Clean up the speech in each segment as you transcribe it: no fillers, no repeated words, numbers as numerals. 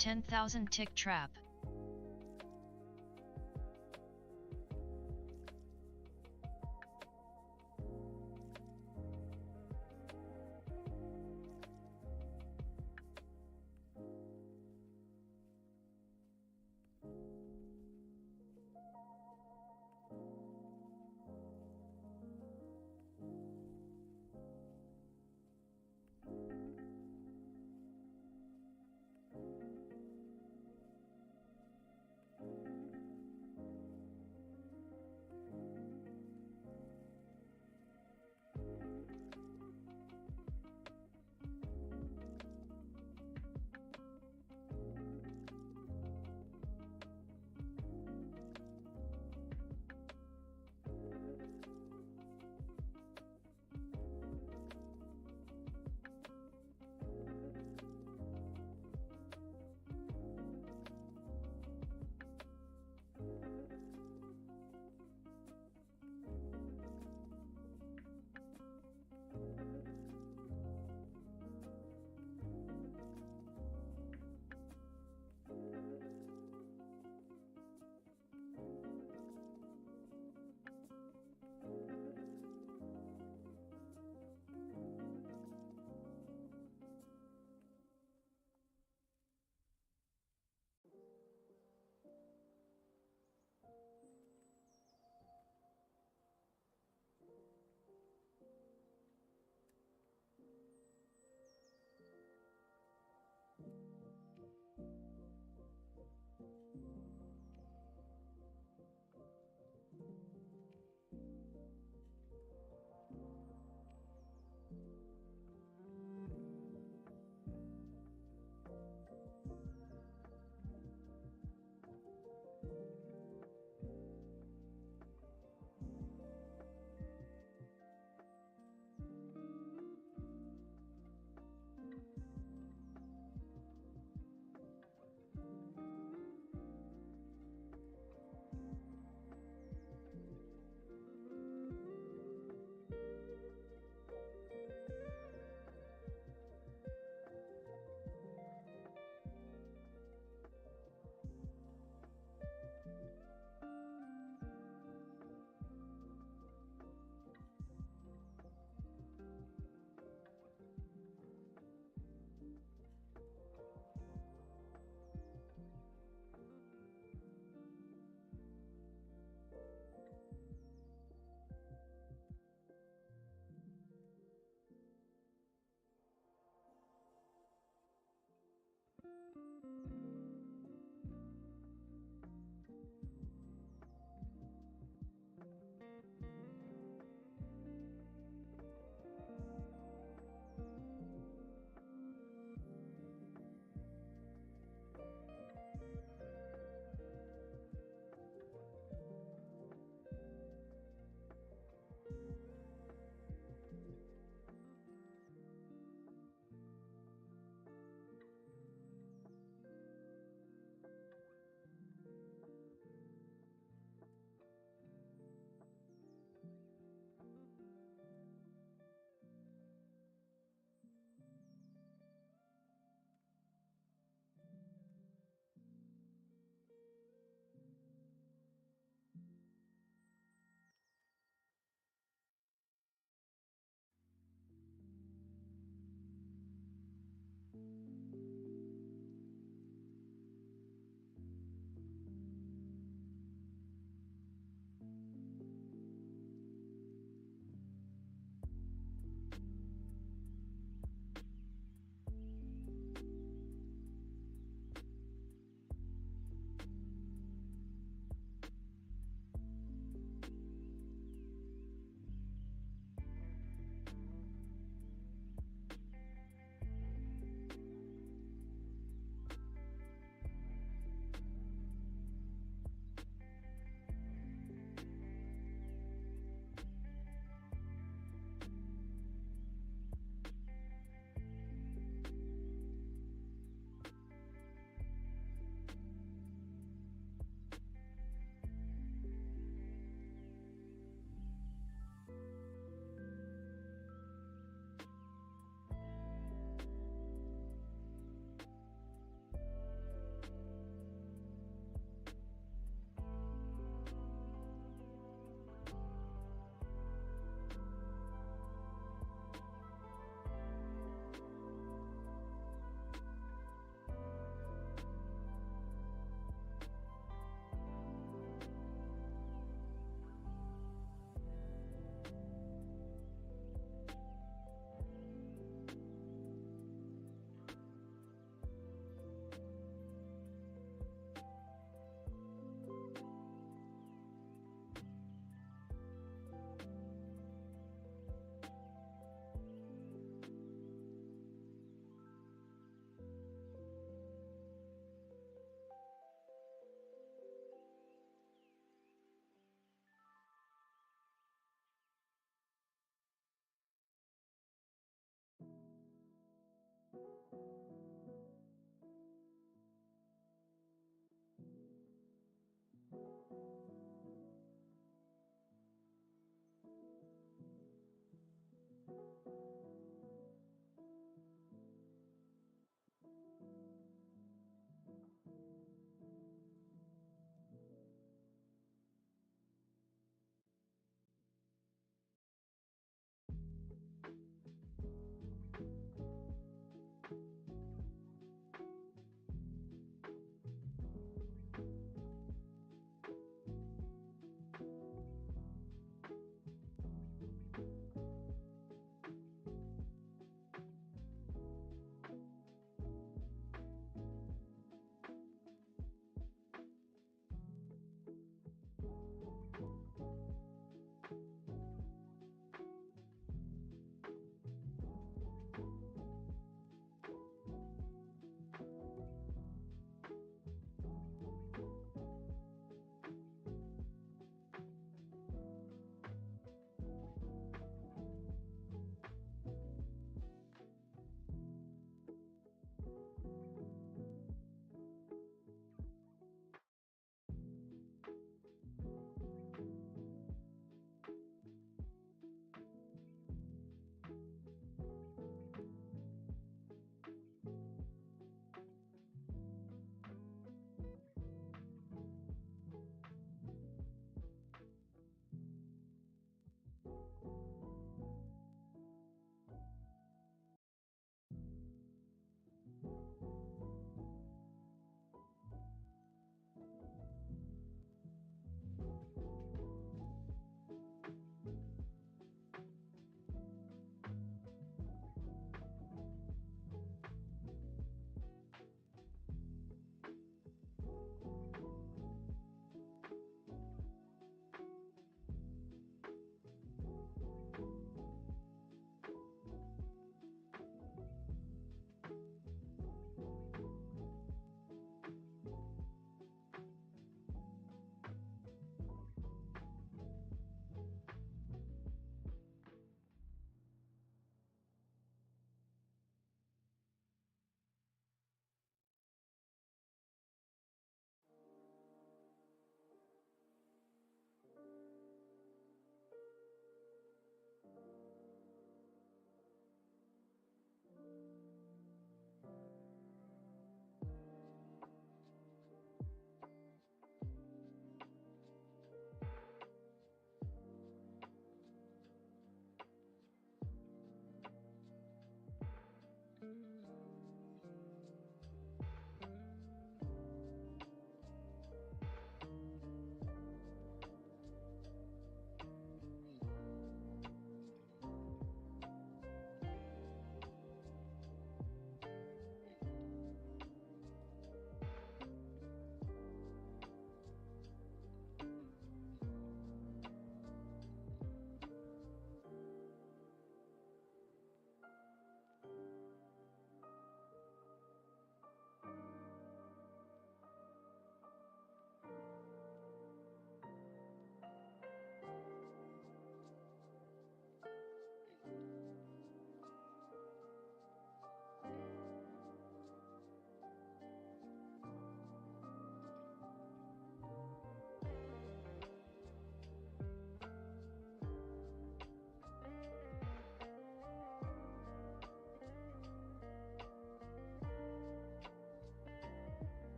10,000 tick trap.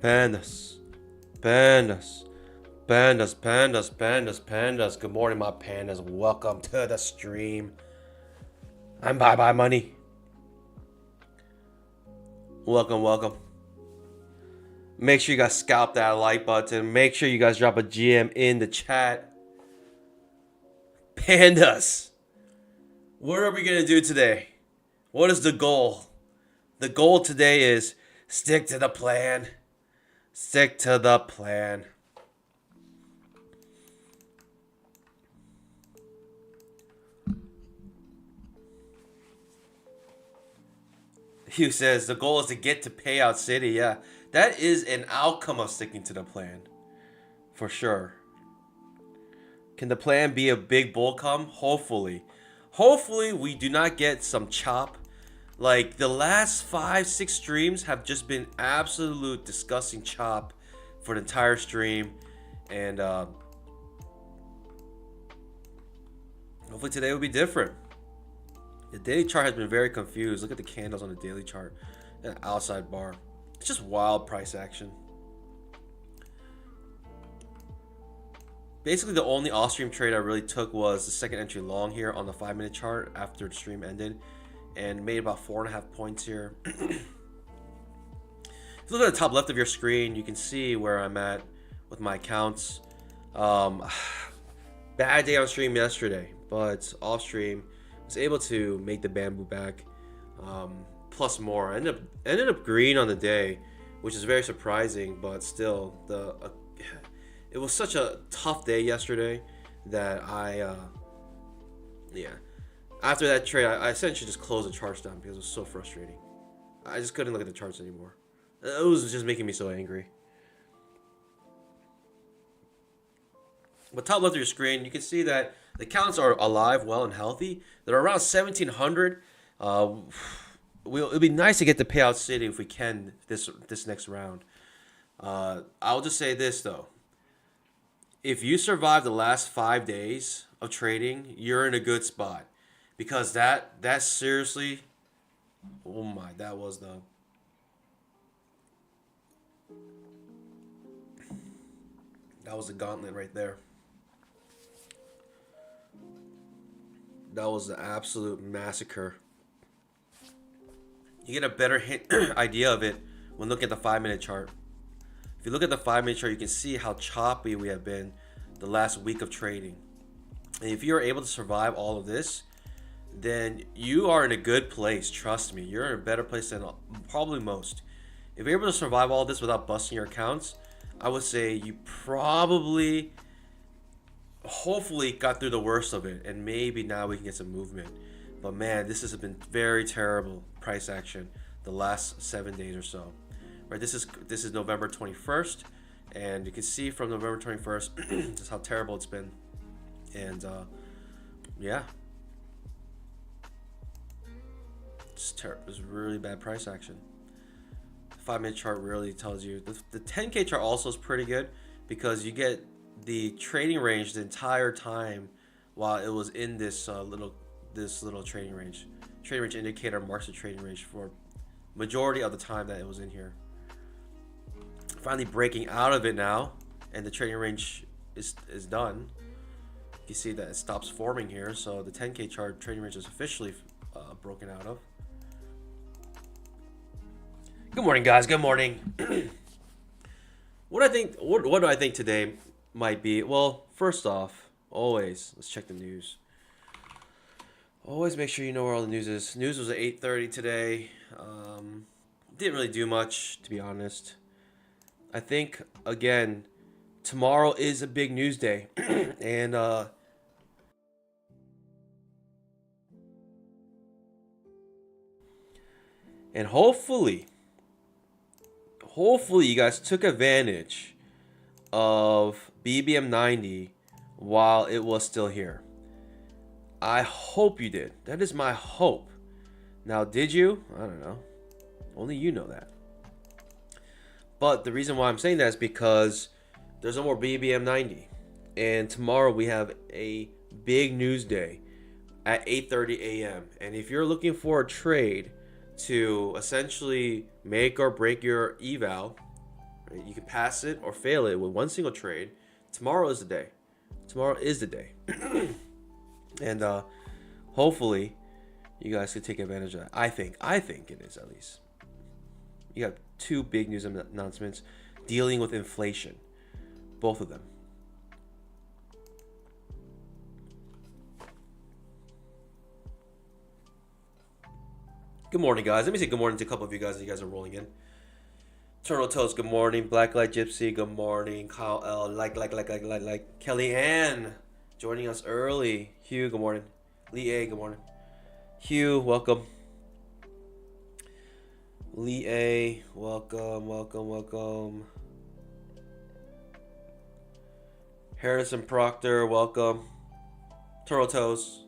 Pandas, pandas, pandas, pandas, pandas, pandas. Good morning, my pandas. Welcome to the stream. I'm Bye Bye Money. Welcome, welcome. Make sure you guys scalp that like button. Make sure you guys drop a GM in the chat. Pandas, what are we gonna do today? What is the goal? The goal today is stick to the plan. Stick to the plan. Hugh says the goal is to get to payout city. Yeah, that is an outcome of sticking to the plan. For sure. Can the plan be a big bull come? Hopefully. Hopefully we do not get some chop. Like the last 5-6 streams have just been absolute disgusting chop for the entire stream. And Hopefully today will be different. The daily chart has been very confused. Look at the candles on the daily chart. An outside bar. It's just wild price action. Basically, the only off-stream trade I really took was the second entry long here on the 5-minute chart after the stream ended, and made about 4.5 points here. If you look at the top left of your screen, you can see where I'm at with my accounts. Bad day on stream yesterday, but off stream was able to make the bamboo back, plus more. I ended up green on the day, which is very surprising, but still it was such a tough day yesterday that after that trade, I essentially just closed the charts down because it was so frustrating. I just couldn't look at the charts anymore. It was just making me so angry. But top left of your screen, you can see that the counts are alive, well, and healthy. They're around 1,700. It'd be nice to get the payout city if we can this next round. I'll just say this though. If you survive the last 5 days of trading, you're in a good spot, because that seriously, oh my, that was the gauntlet right there. That was the absolute massacre. You get a better idea of it when looking at the 5-minute chart. If you look at the 5-minute chart, you can see how choppy we have been the last week of trading. And if you're able to survive all of this, then you are in a good place. Trust me, you're in a better place than probably most. If you're able to survive all this without busting your accounts, I would say you probably, hopefully, got through the worst of it, and maybe now we can get some movement. But man, this has been very terrible price action the last 7 days or so. Right, this is November 21st, and you can see from November 21st just how terrible it's been. And yeah, it's really bad price action. 5-minute chart really tells you. The 10K chart also is pretty good, because you get the trading range the entire time while it was in this little trading range. Trading range indicator marks the trading range for majority of the time that it was in here. Finally breaking out of it now, and the trading range is done. You see that it stops forming here, so the 10K chart trading range is officially broken out of. Good morning, guys. Good morning. What do I think today might be? Well, first off, always let's check the news. Always make sure you know where all the news is. News was at 8:30 today. Didn't really do much, to be honest. I think, again, tomorrow is a big news day. And hopefully you guys took advantage of BBM 90 while it was still here. I hope you did. That is my hope. Now, did you? I don't know. Only you know that. But the reason why I'm saying that is because there's no more BBM 90. And tomorrow we have a big news day at 8:30 a.m. And if you're looking for a trade to essentially make or break your eval, right, you can pass it or fail it with one single trade. Tomorrow is the day. Tomorrow is the day. And hopefully you guys can take advantage of that. I think it is, at least. You got two big news announcements dealing with inflation. Both of them. Good morning, guys. Let me say good morning to a couple of you guys as you guys are rolling in. Turtle Toast, good morning. Blacklight Gypsy, good morning. Kyle L, like. Kelly Ann, joining us early. Hugh, good morning. Lee A, good morning. Hugh, welcome. Lee A, welcome. Harrison Proctor, welcome. Turtle Toast.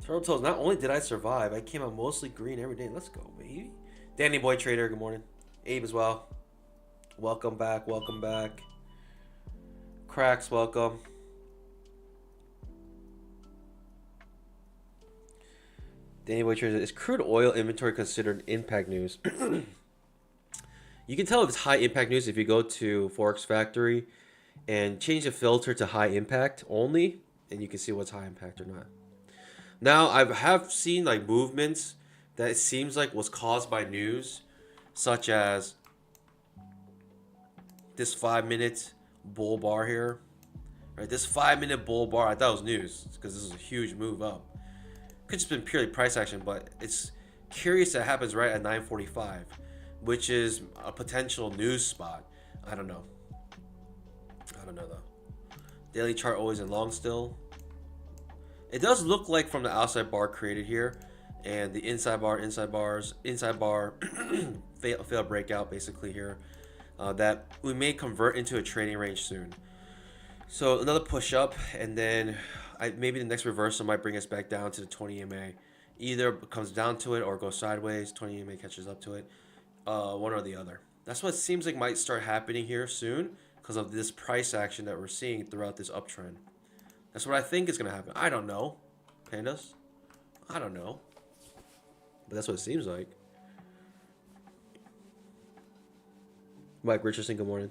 Turtle Toes, not only did I survive, I came out mostly green every day. Let's go, baby. Danny Boy Trader, good morning. Abe as well. Welcome back. Cracks, welcome. Danny Boy Trader, is crude oil inventory considered impact news? You can tell if it's high impact news if you go to Forex Factory and change the filter to high impact only, and you can see what's high impact or not. Now, I have seen like movements that it seems like was caused by news, such as this 5 minute bull bar here. Right, this 5 minute bull bar, I thought it was news because this is a huge move up. Could just been purely price action, but it's curious that happens right at 9:45, which is a potential news spot. I don't know. I don't know though. Daily chart always in long still. It does look like from the outside bar created here, and the inside bar, inside bar, fail breakout basically here, that we may convert into a trading range soon. So another push up, and then maybe the next reversal might bring us back down to the 20 EMA. Either comes down to it or goes sideways. 20 EMA catches up to it. One or the other. That's what it seems like might start happening here soon because of this price action that we're seeing throughout this uptrend. That's what I think is going to happen. I don't know. Pandas? I don't know. But that's what it seems like. Mike Richardson, good morning.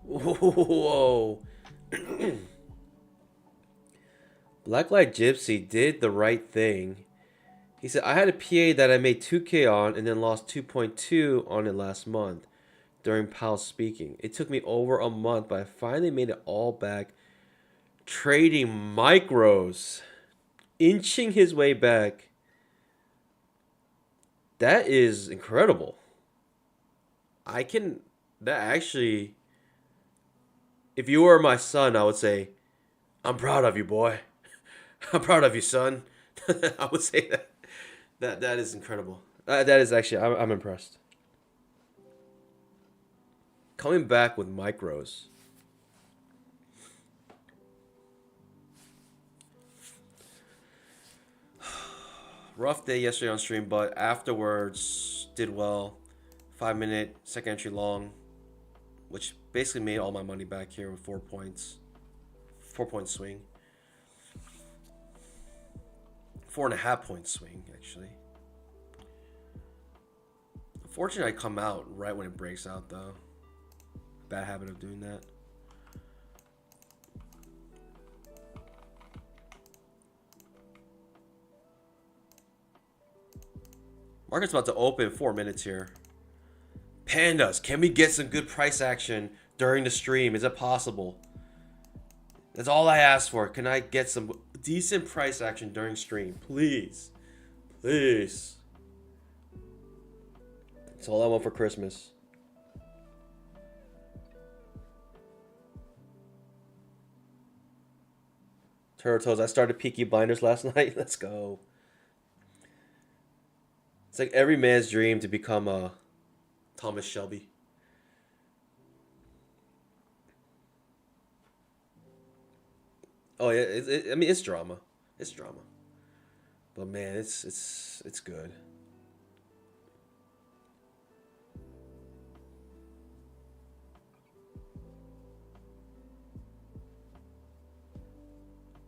Whoa. Blacklight Gypsy did the right thing. He said, I had a PA that I made 2K on and then lost 2.2 on it last month during Powell speaking. It took me over a month, but I finally made it all back trading micros, inching his way back. That is incredible. That actually, if you were my son, I would say, I'm proud of you, boy. I'm proud of you, son. I would say that. That is incredible. That is actually, I'm impressed. Coming back with micros. Rough day yesterday on stream, but afterwards did well. 5 minute second entry long, which basically made all my money back here with 4 points. 4 point swing. 4.5 point swing, actually. Unfortunately, I come out right when it breaks out, though. Bad habit of doing that. Market's about to open 4 minutes here. Pandas, can we get some good price action during the stream? Is it possible? That's all I asked for. Can I get some decent price action during stream? Please. Please. That's all I want for Christmas. Turtles, I started Peaky Blinders last night. Let's go. It's like every man's dream to become a Thomas Shelby. Oh yeah, I mean it's drama. It's drama. But man, it's good.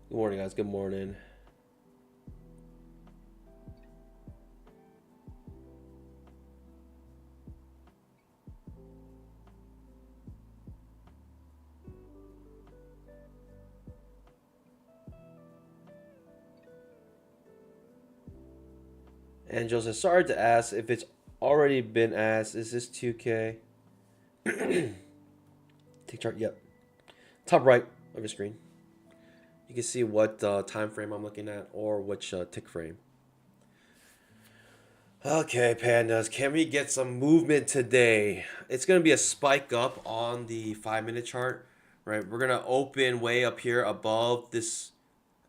Good morning, guys. Good morning. Angel says, sorry to ask if it's already been asked. Is this 2K? Tick chart, yep. Top right of your screen. You can see what time frame I'm looking at or which tick frame. Okay, pandas, can we get some movement today? It's going to be a spike up on the 5 minute chart, right? We're gonna open way up here above this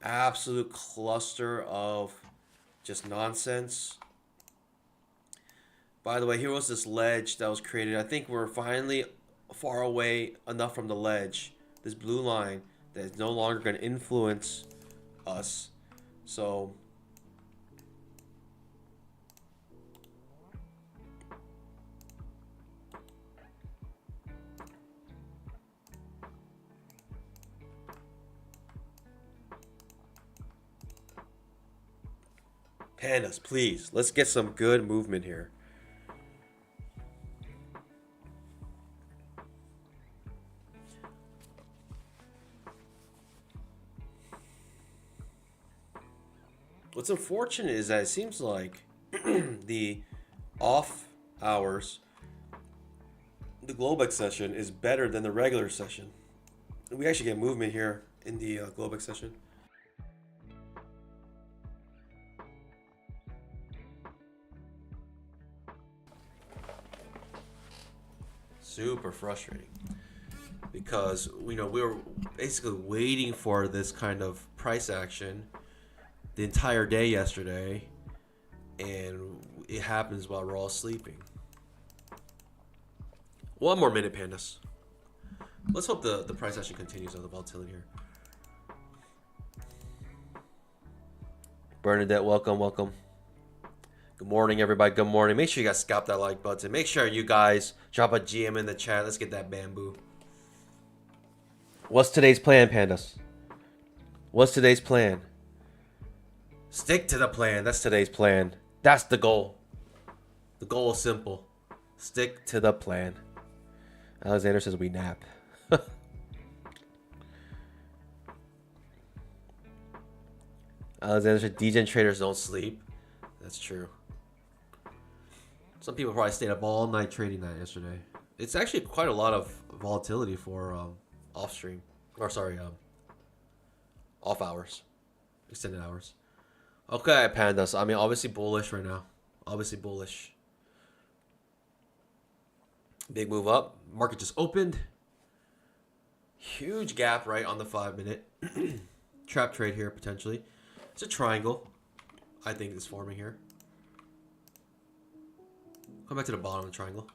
absolute cluster of just nonsense. By the way, here was this ledge that was created. I think we're finally far away enough from the ledge, this blue line, that is no longer going to influence us. So pandas, please, let's get some good movement here. What's unfortunate is that it seems like the off hours, the Globex session is better than the regular session. We actually get movement here in the Globex session. Super frustrating because we were basically waiting for this kind of price action the entire day yesterday, and it happens while we're all sleeping. One more minute, pandas. Let's hope the price action continues on the volatility here. Bernadette, welcome. Good morning, everybody. Good morning. Make sure you guys scalp that like button. Make sure you guys drop a GM in the chat. Let's get that bamboo. What's today's plan, pandas? What's today's plan? Stick to the plan. That's today's plan. That's the goal. The goal is simple. Stick to the plan. Alexander says we nap. Alexander says degen traders don't sleep. That's true. Some people probably stayed up all night trading that yesterday. It's actually quite a lot of volatility for off stream. Or sorry, off hours. Extended hours. Okay, pandas. I mean, obviously bullish right now. Obviously bullish. Big move up. Market just opened. Huge gap right on the 5-minute. Trap trade here potentially. It's a triangle. I think it's forming here. Come back to the bottom of the triangle.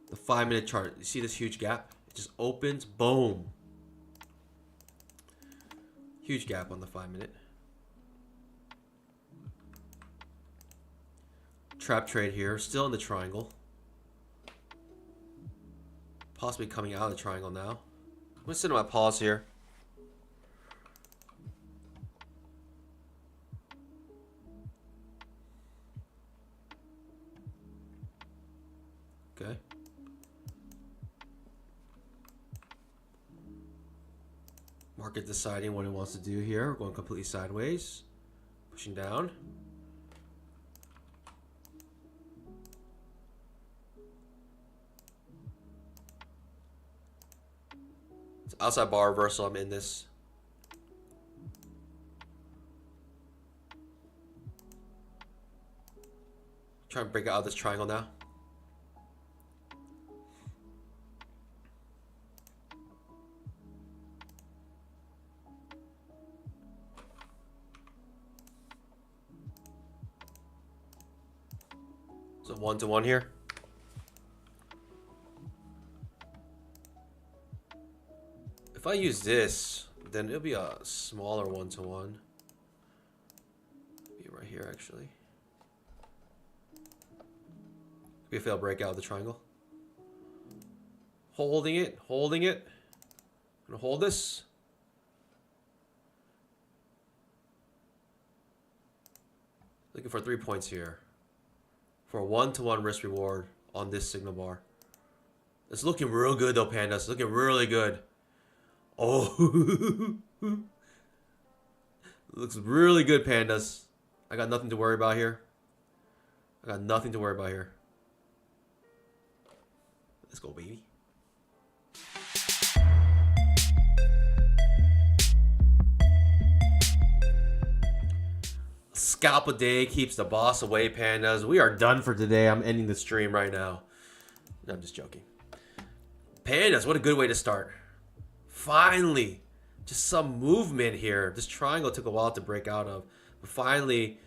The 5-minute chart. You see this huge gap? It just opens. Boom. Huge gap on the 5-minute. Trap trade here. Still in the triangle. Possibly coming out of the triangle now. I'm going to sit on my pause here. Okay. Market deciding what it wants to do here. We're going completely sideways. Pushing down. It's outside bar reversal. I'm in this. Try and break out of this triangle now. So 1-to-1 here. If I use this, then it'll be a smaller 1-to-1. Be right here actually. Be a failed breakout of the triangle. Holding it. I'm gonna hold this. Looking for 3 points here. For a 1-to-1 risk reward on this signal bar. It's looking real good though, pandas. It's looking really good. Oh, looks really good, pandas. I got nothing to worry about here. Let's go, baby. Scalp a day keeps the boss away, pandas. We are done for today. I'm ending the stream right now. No, I'm just joking. Pandas, what a good way to start. Finally, just some movement here. This triangle took a while to break out of. But finally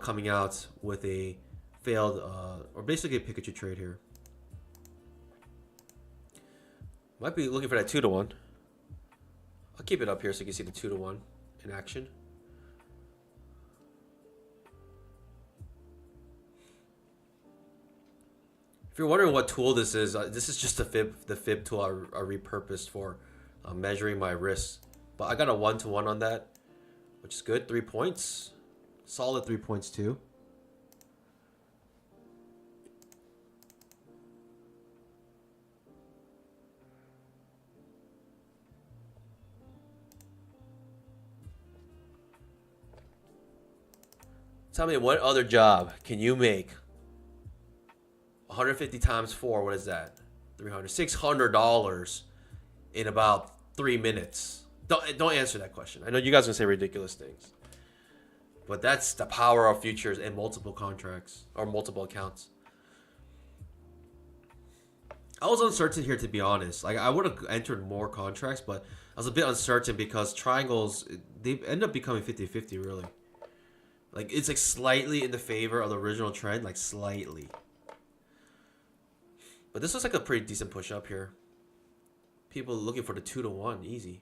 coming out with a failed, or basically a Pikachu trade here. Might be looking for that 2-to-1. I'll keep it up here so you can see the 2-to-1 in action. If you're wondering what tool this is just the fib tool I repurposed for measuring my risks. But I got a 1-to-1 on that, which is good. 3 points. Solid 3 points too. Tell me, what other job can you make 150 times 4, what is that? $600 in about 3 minutes. Don't answer that question. I know you guys are gonna say ridiculous things, but that's the power of futures and multiple contracts or multiple accounts. I was uncertain here, to be honest. Like, I would have entered more contracts, but I was a bit uncertain because triangles, they end up becoming 50-50 really. Like, it's like slightly in the favor of the original trend, like slightly. But this looks like a pretty decent push up here. People looking for the 2-to-1, easy.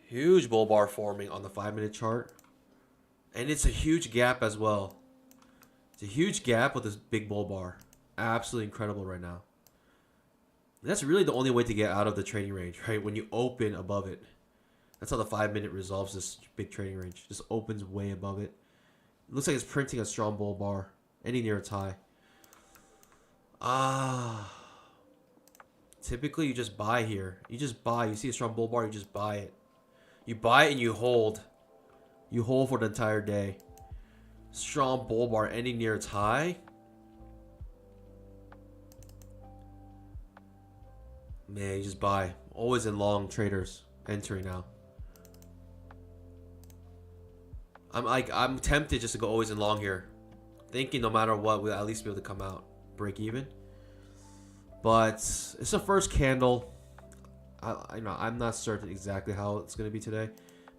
Huge bull bar forming on the 5-minute chart. And it's a huge gap as well. It's a huge gap with this big bull bar. Absolutely incredible right now. And that's really the only way to get out of the trading range, right? When you open above it. That's how the 5-minute resolves this big trading range. Just opens way above it. It looks like it's printing a strong bull bar. Any near its high. Typically you just buy here. You just buy. You see a strong bull bar, you just buy it. You buy it and you hold. You hold for the entire day. Strong bull bar ending near its high. Man, you just buy. Always in long traders entering now. I'm tempted just to go always in long here. Thinking no matter what, we'll at least be able to come out. Break even. But it's the first candle. I'm not certain exactly how it's going to be today.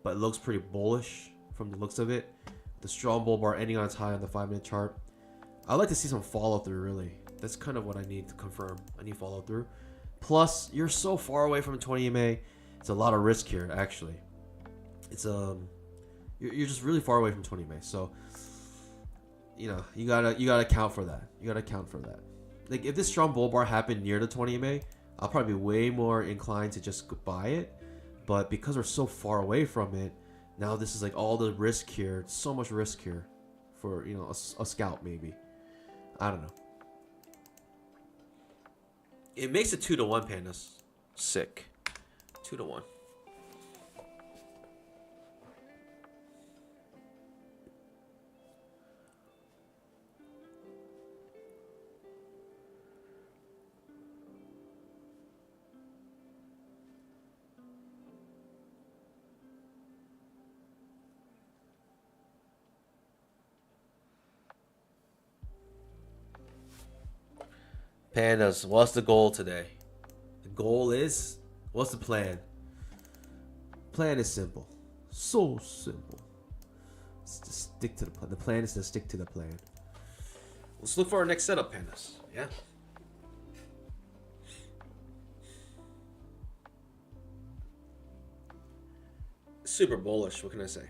But it looks pretty bullish from the looks of it. The strong bull bar ending on its high on the 5-minute chart. I'd like to see some follow through, really. That's kind of what I need to confirm. I need follow through. Plus, you're so far away from 20 MA. It's a lot of risk here, actually. It's you're just really far away from 20 MA. So, you know, you gotta account for that. You gotta account for that. Like, if this strong bull bar happened near the 20 MA, I'll probably be way more inclined to just buy it. But because we're so far away from it, now this is like all the risk here. It's so much risk here for, you know, a scalp maybe. I don't know. It makes it 2-to-1, Pandas. Sick. 2-to-1. Pandas, what's the goal today? The goal is, what's the plan? Plan is simple. So simple. It's to stick to the plan. The plan is to stick to the plan. Let's look for our next setup, Pandas. Yeah. Super bullish, what can I say?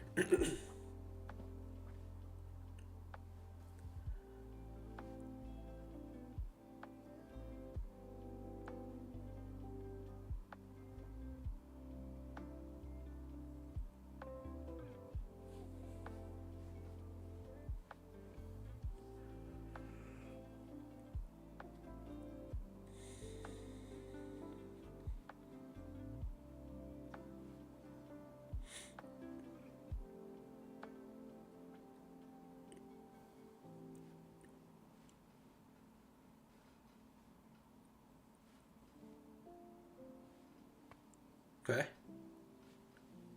Okay.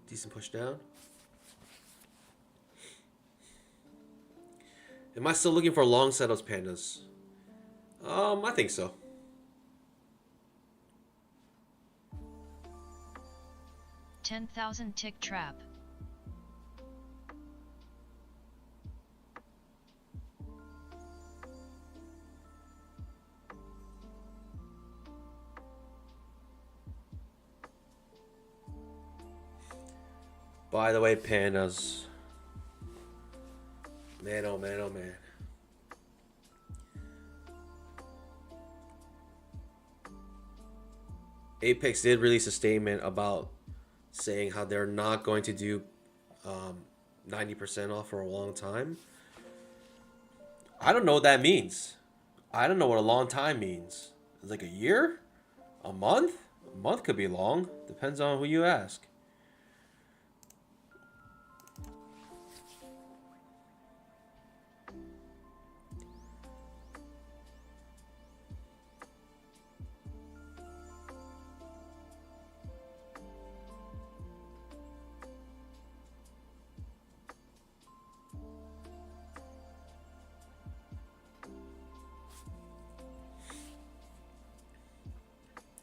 Decent push down. Am I still looking for long setups, pandas? I think so. $10,000 tick trap. By the way, pandas. Man, oh man, oh man. Apex did release a statement about saying how they're not going to do 90% off for a long time. I don't know what that means. I don't know what a long time means. It's like a year? A month? A month could be long. Depends on who you ask.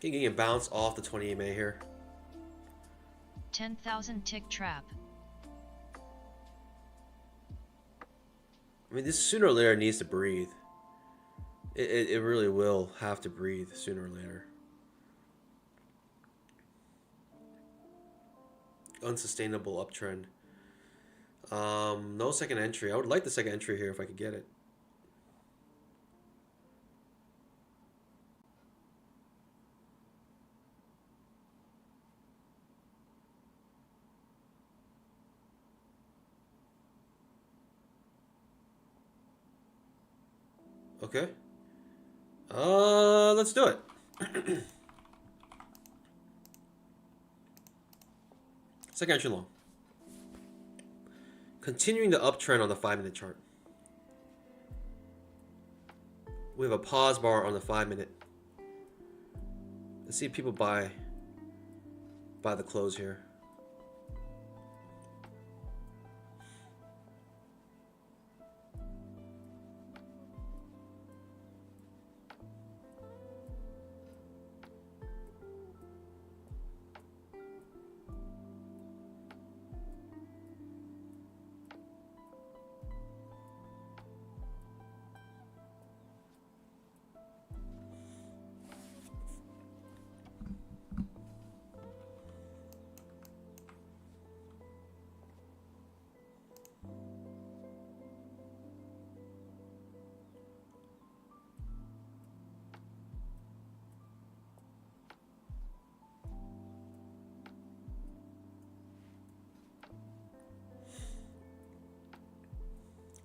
Getting bounced off the 20 EMA here. 10,000 tick trap. I mean, this sooner or later needs to breathe. It really will have to breathe sooner or later. Unsustainable uptrend. No second entry. I would like the second entry here if I could get it. Okay. Let's do it. Second entry long. Continuing the uptrend on the 5-minute chart. We have a pause bar on the 5-minute. Let's see if people buy the close here.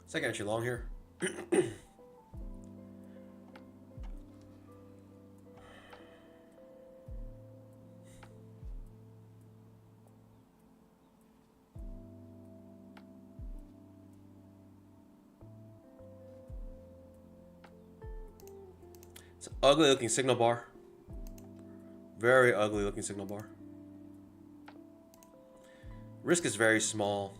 Second entry long here. It's an ugly looking signal bar. Very ugly looking signal bar. Risk is very small.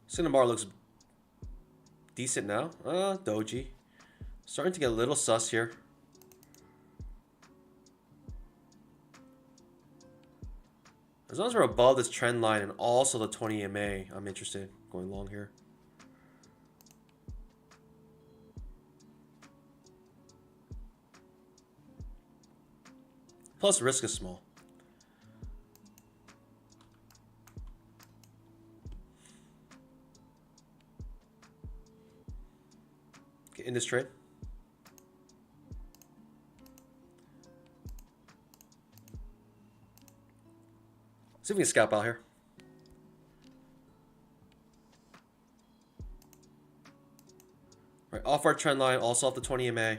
Cinnabar looks decent now. Doji. Starting to get a little sus here. As long as we're above this trend line and also the 20 EMA, I'm interested going long here. Plus risk is small. In this trade. See if we can scalp out here. All right, off our trend line, also off the 20 MA.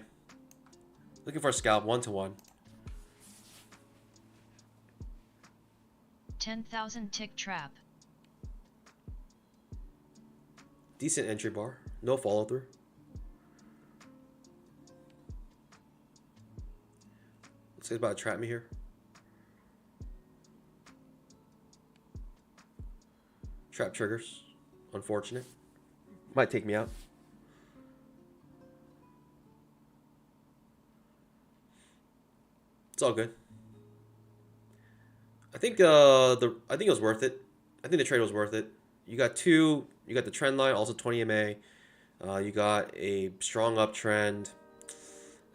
Looking for a scalp, 1-to-1. 10,000 tick trap. Decent entry bar, no follow through. Looks like he's about to trap me here. Trap triggers, unfortunate. Might take me out. It's all good. I think I think it was worth it. I think the trade was worth it. You got the trend line, also 20 MA. You got a strong uptrend.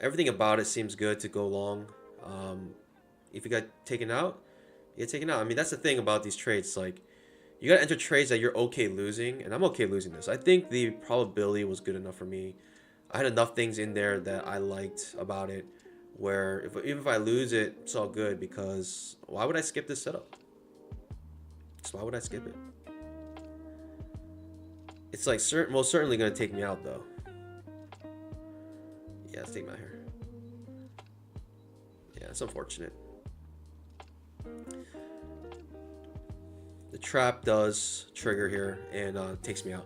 Everything about it seems good to go long. If you got taken out, you get taken out. I mean, that's the thing about these trades. Like, you gotta enter trades that you're okay losing, and I'm okay losing this. I think the probability was good enough for me. I had enough things in there that I liked about it, where even if I lose it, it's all good, because why would I skip this setup? So why would I skip it? It's like most certainly gonna take me out though. Yeah, let's take me out here. Yeah, it's unfortunate. The trap does trigger here and takes me out.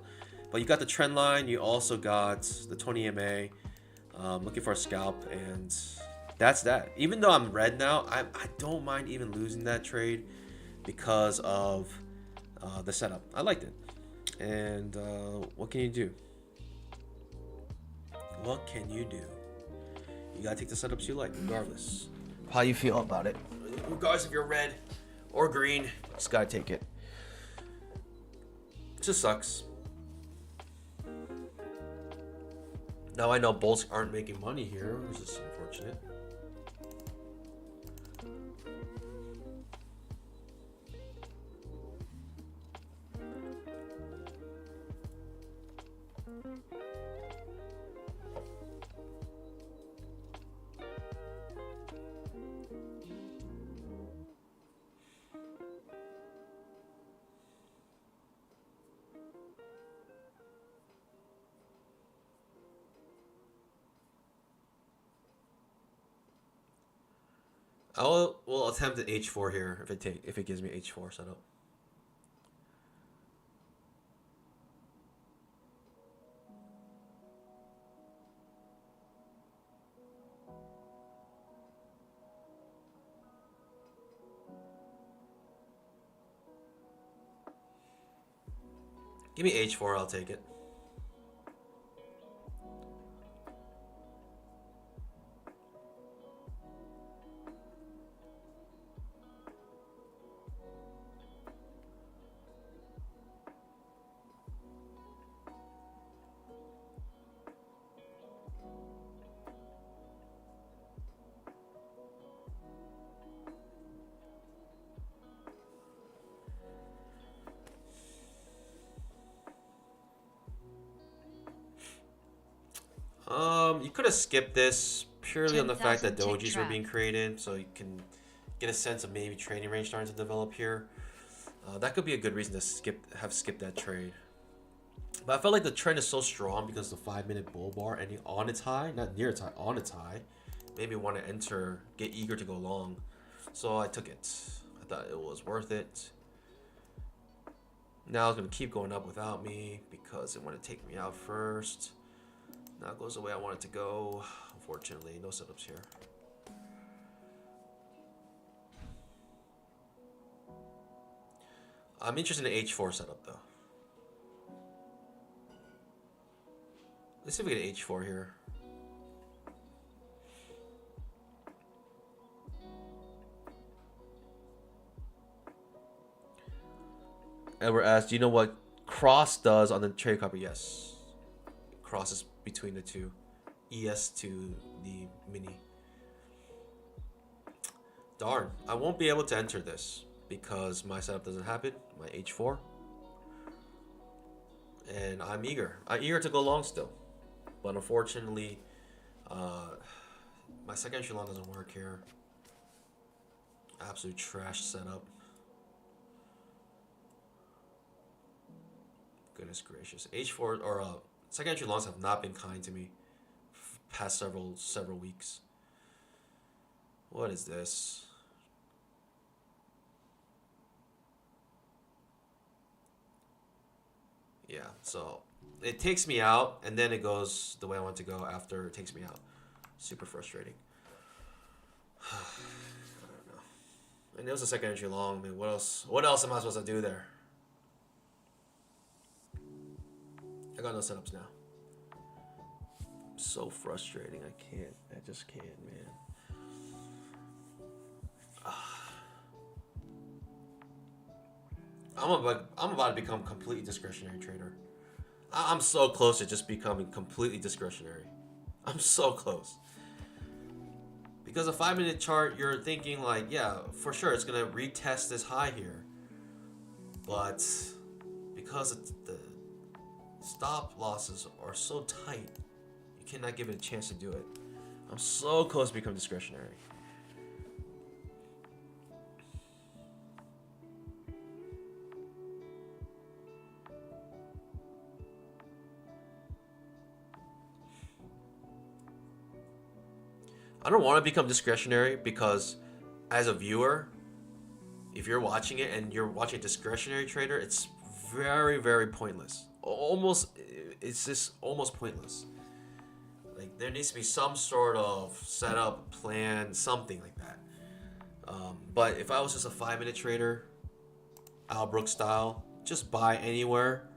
But you got the trend line. You also got the 20 MA. Looking for a scalp, and that's that. Even though I'm red now, I don't mind even losing that trade because of the setup. I liked it. And what can you do? What can you do? You gotta take the setups you like, regardless how you feel about it. Regardless if you're red or green, just gotta take it. It just sucks. Now I know bulls aren't making money here, which is unfortunate. We'll attempt an H4 here if it gives me H4 setup. Give me H4, I'll take it. You could have skipped this purely on the fact that dojis were being created, so you can get a sense of maybe trading range starting to develop here. That could be a good reason to have skipped that trade. But I felt like the trend is so strong because the 5-minute bull bar ending on its high, not near its high, on its high, made me want to enter, get eager to go long. So I took it. I thought it was worth it. Now it's going to keep going up without me because it wanted to take me out first. Now it goes the way I want it to go. Unfortunately, no setups here. I'm interested in the H4 setup though. Let's see if we get H4 here. Edward asked, do you know what cross does on the trade copy? Yes. Crosses between the two. ES to the mini. Darn. I won't be able to enter this because my setup doesn't happen. My H4. And I'm eager. I'm eager to go long still. But unfortunately, my second entry long doesn't work here. Absolute trash setup. Goodness gracious. H4 or second entry longs have not been kind to me past several weeks. What is this? Yeah, so it takes me out and then it goes the way I want to go after it takes me out. Super frustrating. I don't know. And it was a second entry long. I mean, what else? What else am I supposed to do there? I got no setups now. So frustrating. I can't. I just can't, man. I'm about to become a completely discretionary trader. I'm so close to just becoming completely discretionary. I'm so close. Because a 5-minute chart, you're thinking like, yeah, for sure, it's gonna retest this high here. But because the stop losses are so tight, you cannot give it a chance to do it. I'm so close to becoming discretionary. I don't want to become discretionary because as a viewer, if you're watching it and you're watching a discretionary trader, it's very, very pointless. It's just almost pointless. Like there needs to be some sort of setup, plan, something like that. But if I was just a 5-minute trader, Al Brooks style, just buy anywhere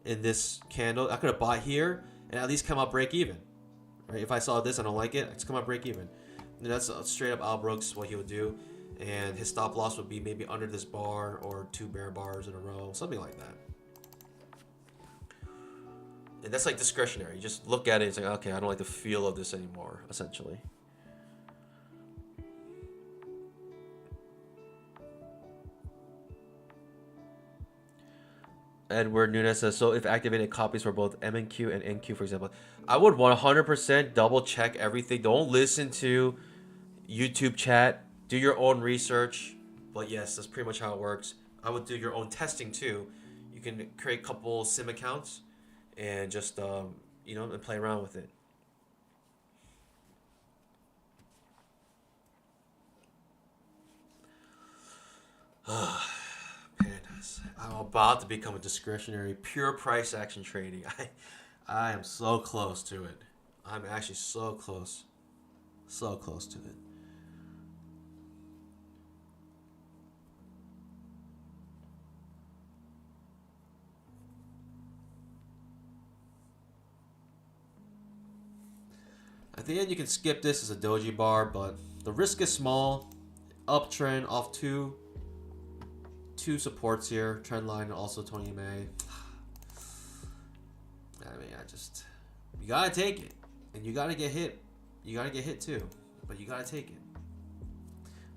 in this candle. I could have bought here and at least come out break even. Right? If I saw this, I don't like it, I just come out break even. And that's straight up Al Brooks what he would do. And his stop loss would be maybe under this bar or 2 bear bars in a row, something like that. And that's like discretionary. You just look at it and say, okay, I don't like the feel of this anymore, essentially. Edward Nunes says, so if activated copies for both MNQ and NQ, for example, I would 100% double check everything. Don't listen to YouTube chat. Do your own research. But yes, that's pretty much how it works. I would do your own testing too. You can create a couple sim accounts and just, and play around with it. Pandas. I'm about to become a discretionary, pure price action trading. I am so close to it. I'm actually so close. So close to it. At the end, you can skip this as a doji bar, but the risk is small. Uptrend off two supports here. Trend line and also 20 MA. I mean, you gotta take it, and you gotta get hit. You gotta get hit too, but you gotta take it.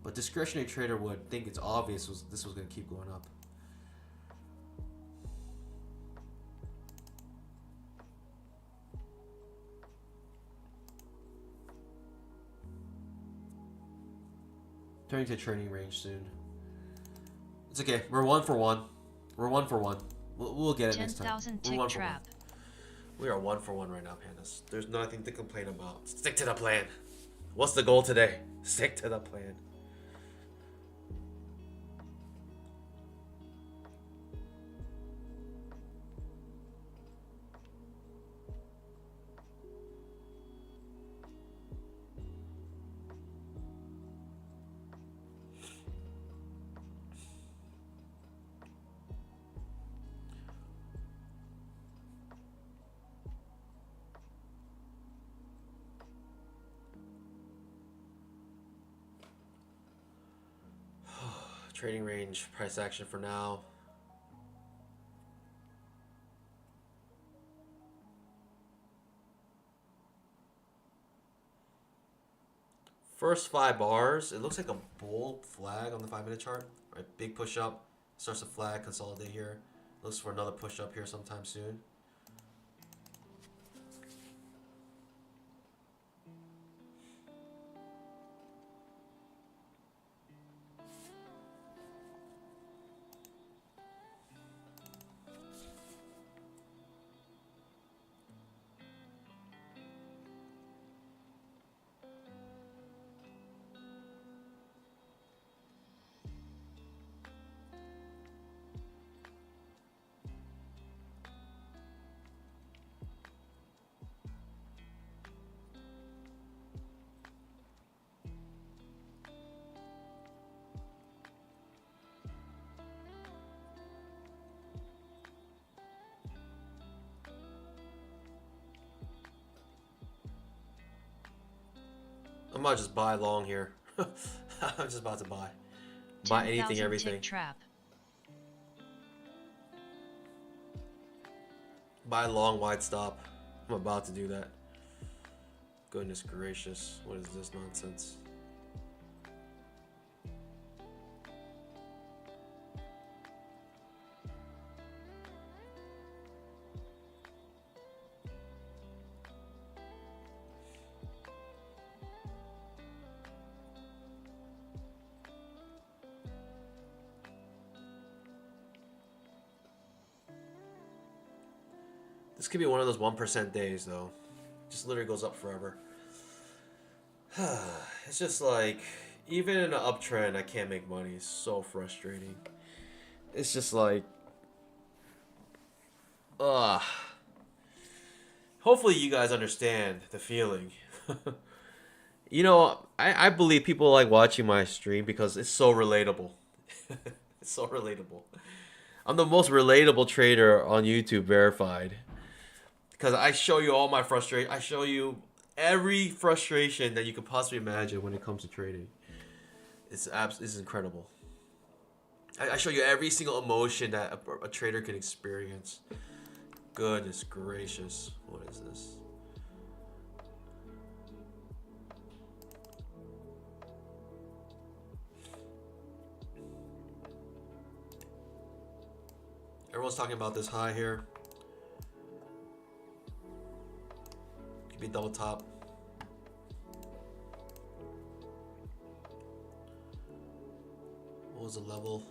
But discretionary trader would think it's obvious this was gonna keep going up. Turning to trading range soon. It's okay. We're 1 for 1. We're 1 for 1. We'll get it next time. 10,000 tick trap. We are 1 for 1 right now, Pandas. There's nothing to complain about. Stick to the plan. What's the goal today? Stick to the plan. Trading range, price action for now. First 5 bars, it looks like a bull flag on the 5-minute chart. Right, big push up, starts to flag, consolidate here. Looks for another push up here sometime soon. I'm about to just buy long here. I'm just about to buy. Buy anything, 10,000 everything. tick trap. Buy long, wide stop. I'm about to do that. Goodness gracious. What is this nonsense? This could be one of those 1% days, though. Just literally goes up forever. It's just like, even in an uptrend, I can't make money. It's so frustrating. It's just like, ugh. Hopefully you guys understand the feeling. You know, I believe people like watching my stream because it's so relatable. It's so relatable. I'm the most relatable trader on YouTube, verified. Because I show you all my frustration. I show you every frustration that you could possibly imagine when it comes to trading. It's incredible. I show you every single emotion that a trader can experience. Goodness gracious. What is this? Everyone's talking about this high here. Could be double top. What was the level?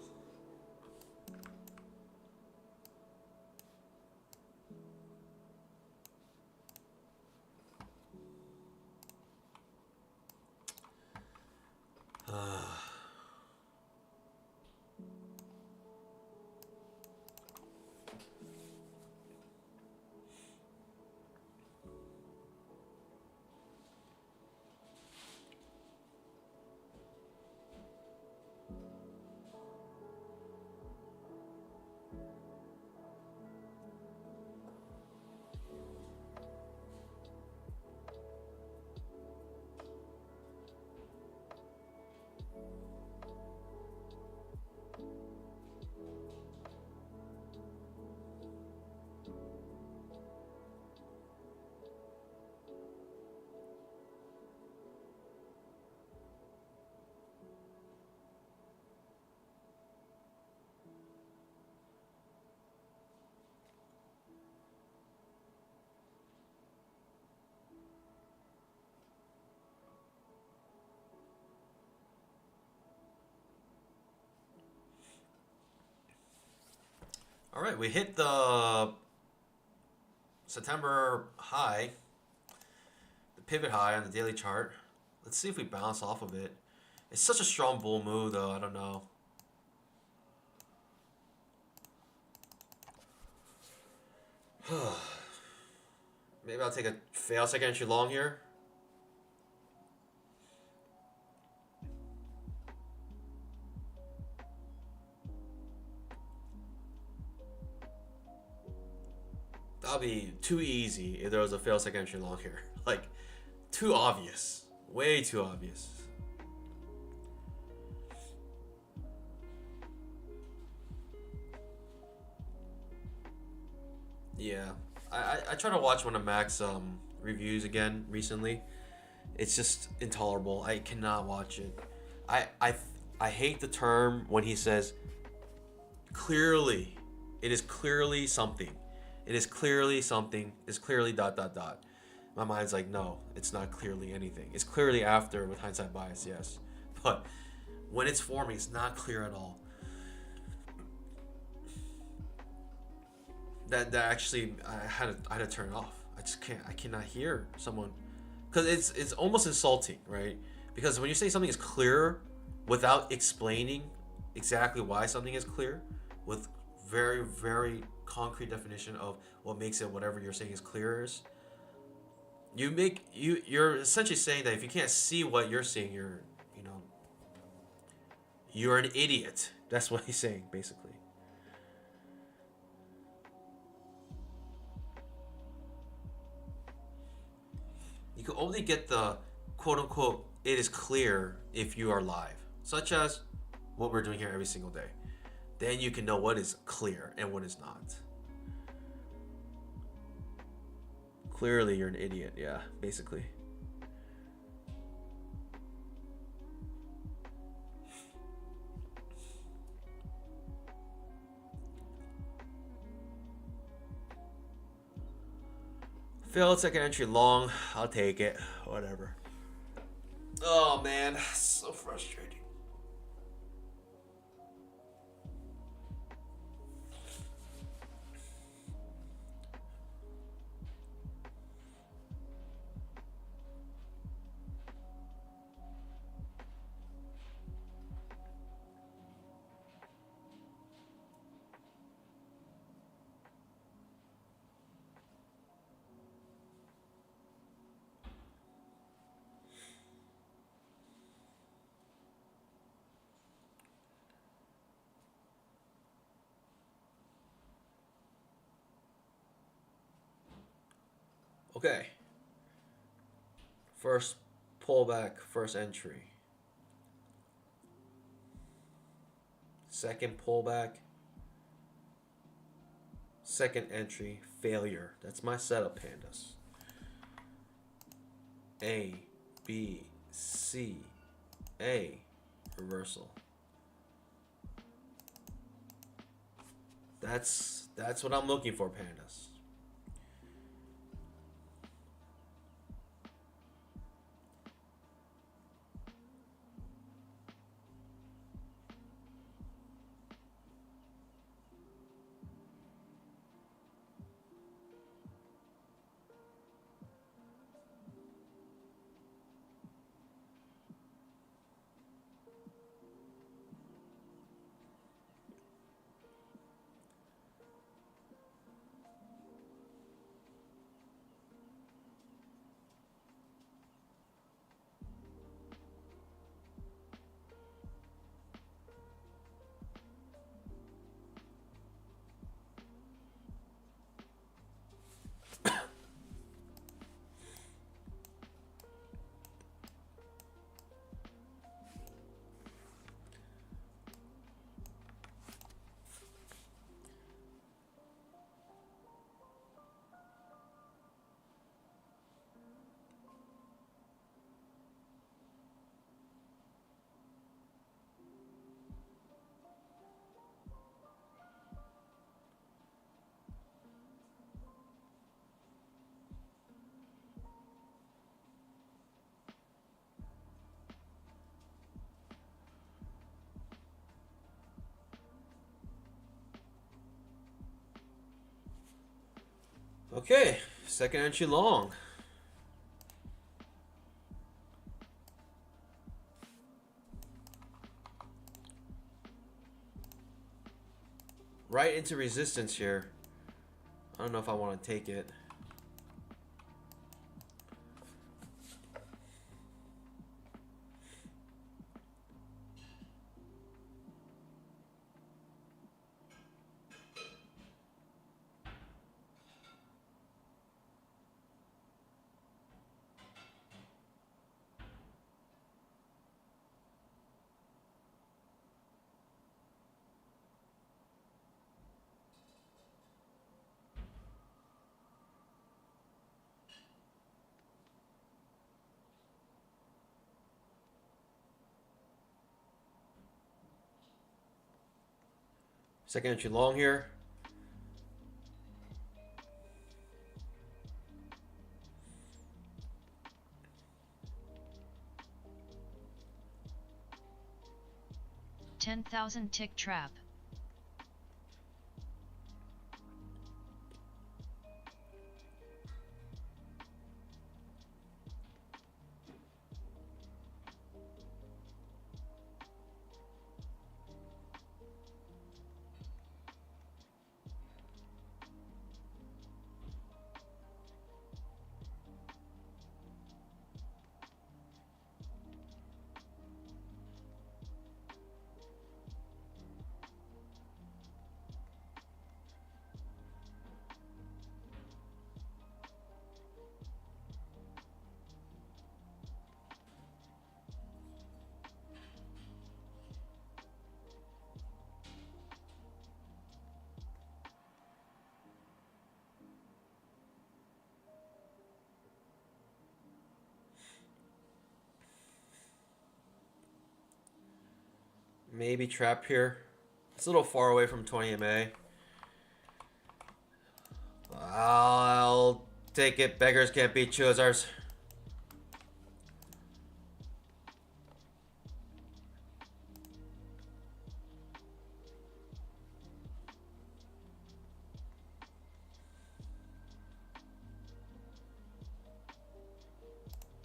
All right, we hit the September high, the pivot high on the daily chart. Let's see if we bounce off of it. It's such a strong bull move, though. I don't know. Maybe I'll take a fail second entry long here. That'll be too easy if there was a fail second entry long here. Like, too obvious. Way too obvious. Yeah. I try to watch one of Mac's reviews again recently. It's just intolerable. I cannot watch it. I hate the term when he says clearly. It is clearly something. It is clearly something. It's clearly ... My mind's like, no, it's not clearly anything. It's clearly after with hindsight bias, yes. But when it's forming, it's not clear at all. That actually, I had to turn it off. I cannot hear someone, because it's almost insulting, right? Because when you say something is clear without explaining exactly why something is clear, with very, very concrete definition of what makes it whatever you're saying is clear is, you're essentially saying that if you can't see what you're seeing, you're an idiot. That's what he's saying, basically. You can only get the quote-unquote it is clear if you are live, such as what we're doing here every single day. Then you can know what is clear and what is not. Clearly, you're an idiot. Yeah, basically. Failed second entry long. I'll take it. Whatever. Oh man, so frustrating. Okay. First pullback, first entry. Second pullback, second entry, failure. That's my setup, pandas. A, B, C, A, reversal. That's what I'm looking for, pandas. Okay, second entry long. Right into resistance here. I don't know if I want to take it. Second entry long here. $10,000 tick trap. Maybe trap here. It's a little far away from 20 MA. I'll take it. Beggars can't be choosers.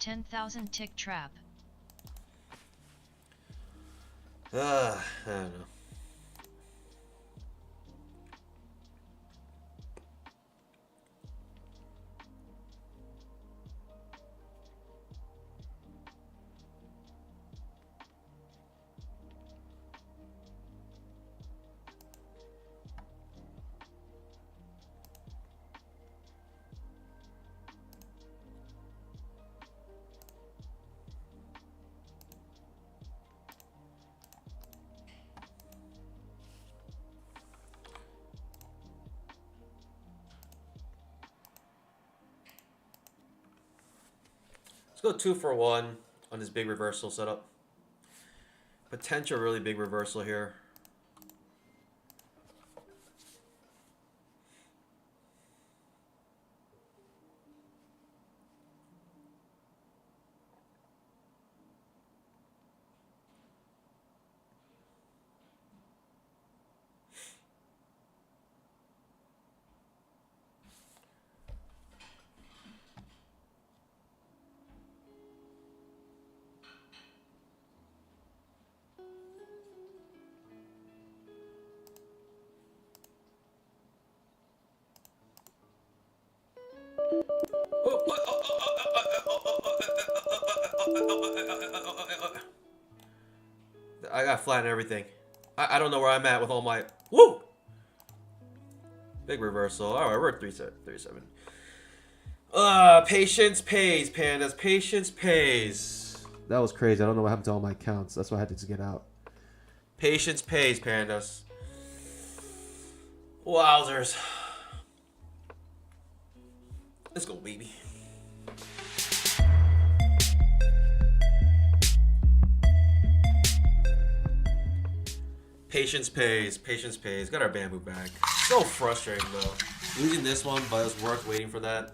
$10,000 tick trap. I don't know. Let's go 2 for 1 on this big reversal setup. Potential really big reversal here. I got flatten everything. I don't know where I'm at with all my... Woo! Big reversal. Alright, we're at 37. Patience pays, pandas. Patience pays. That was crazy. I don't know what happened to all my accounts. That's why I had to just get out. Patience pays, pandas. Wowzers. Let's go, baby. Patience pays. Patience pays. Got our bamboo back. So frustrating, though. Losing this one, but it was worth waiting for that.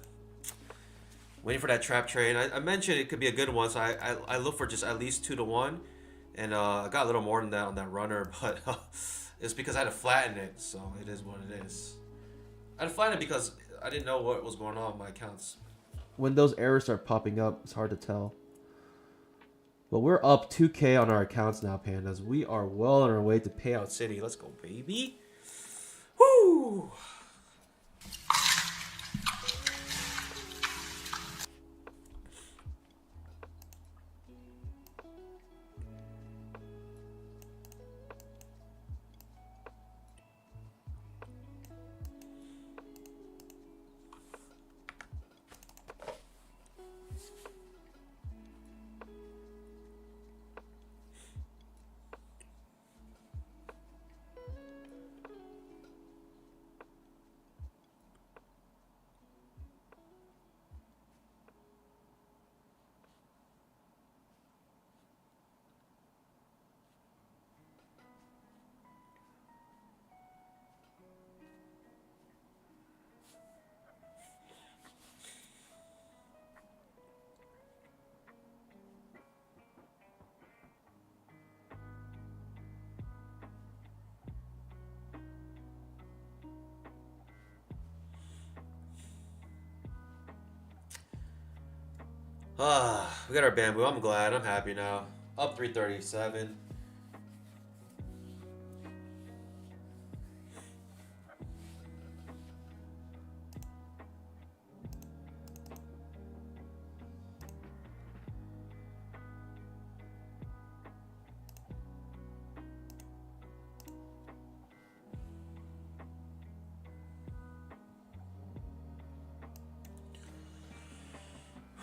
Waiting for that trap trade. I mentioned it could be a good one, so I look for just at least 2 to 1. And I got a little more than that on that runner, but it's because I had to flatten it, so it is what it is. I had to flatten it because I didn't know what was going on with my accounts. When those errors start popping up, it's hard to tell. But we're up 2K on our accounts now, pandas. We are well on our way to payout city. Let's go, baby. Woo! We got our bamboo. I'm glad. I'm happy now. Up 337.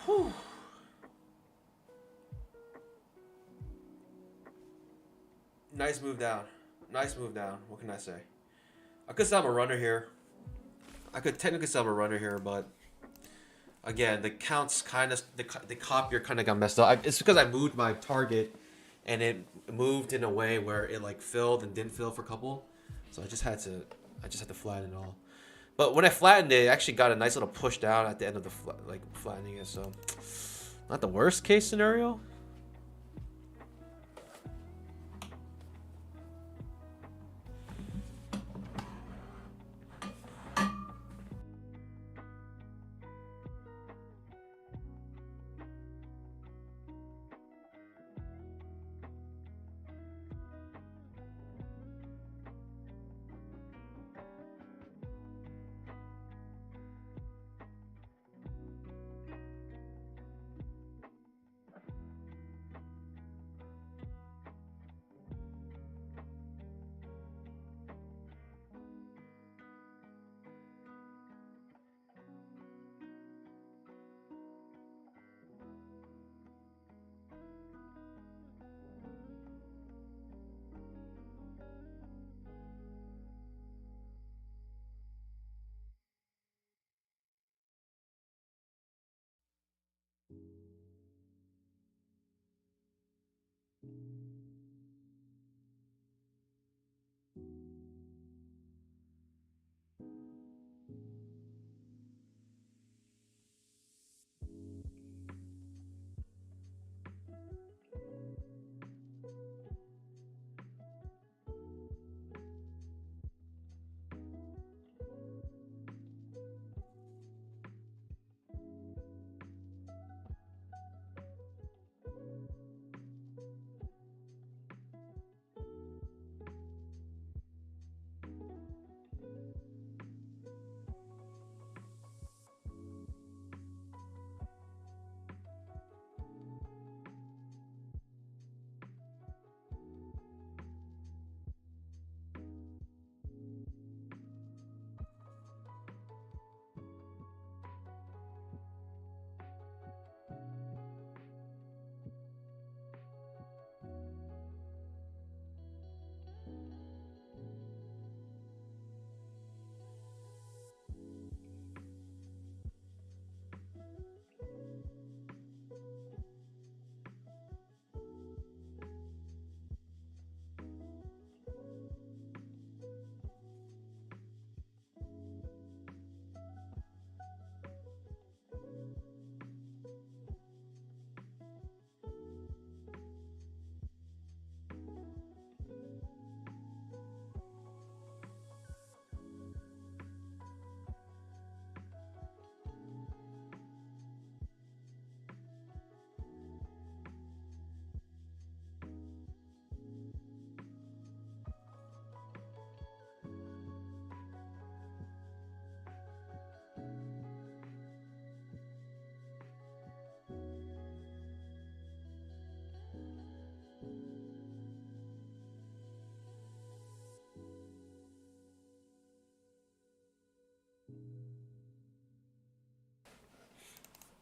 Whew. Nice move down. Nice move down. What can I say? I could sell a runner here. I could technically sell a runner here, but again, the counts kind of the cop here kind of got messed up. It's because I moved my target, and it moved in a way where it like filled and didn't fill for a couple. So I just had to flatten it all. But when I flattened it, it actually got a nice little push down at the end of the flattening it. So not the worst case scenario.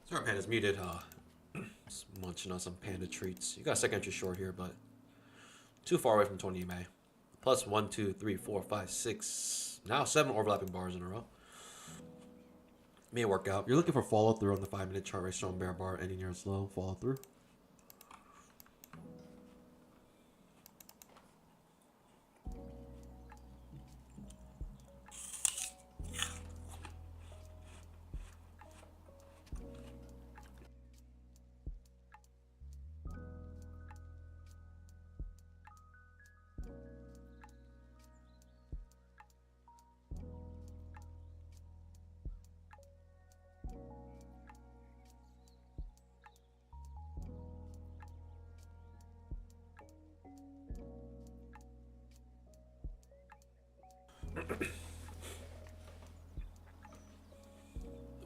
Sorry, Panda's muted. Just munching on some Panda treats. You got a second entry short here, but too far away from 20 EMA. Plus 1, 2, 3, 4, 5, 6. Now 7 overlapping bars in a row. May work out. You're looking for follow through on the 5-minute chart, right? Strong bear bar, ending near slow. Follow through.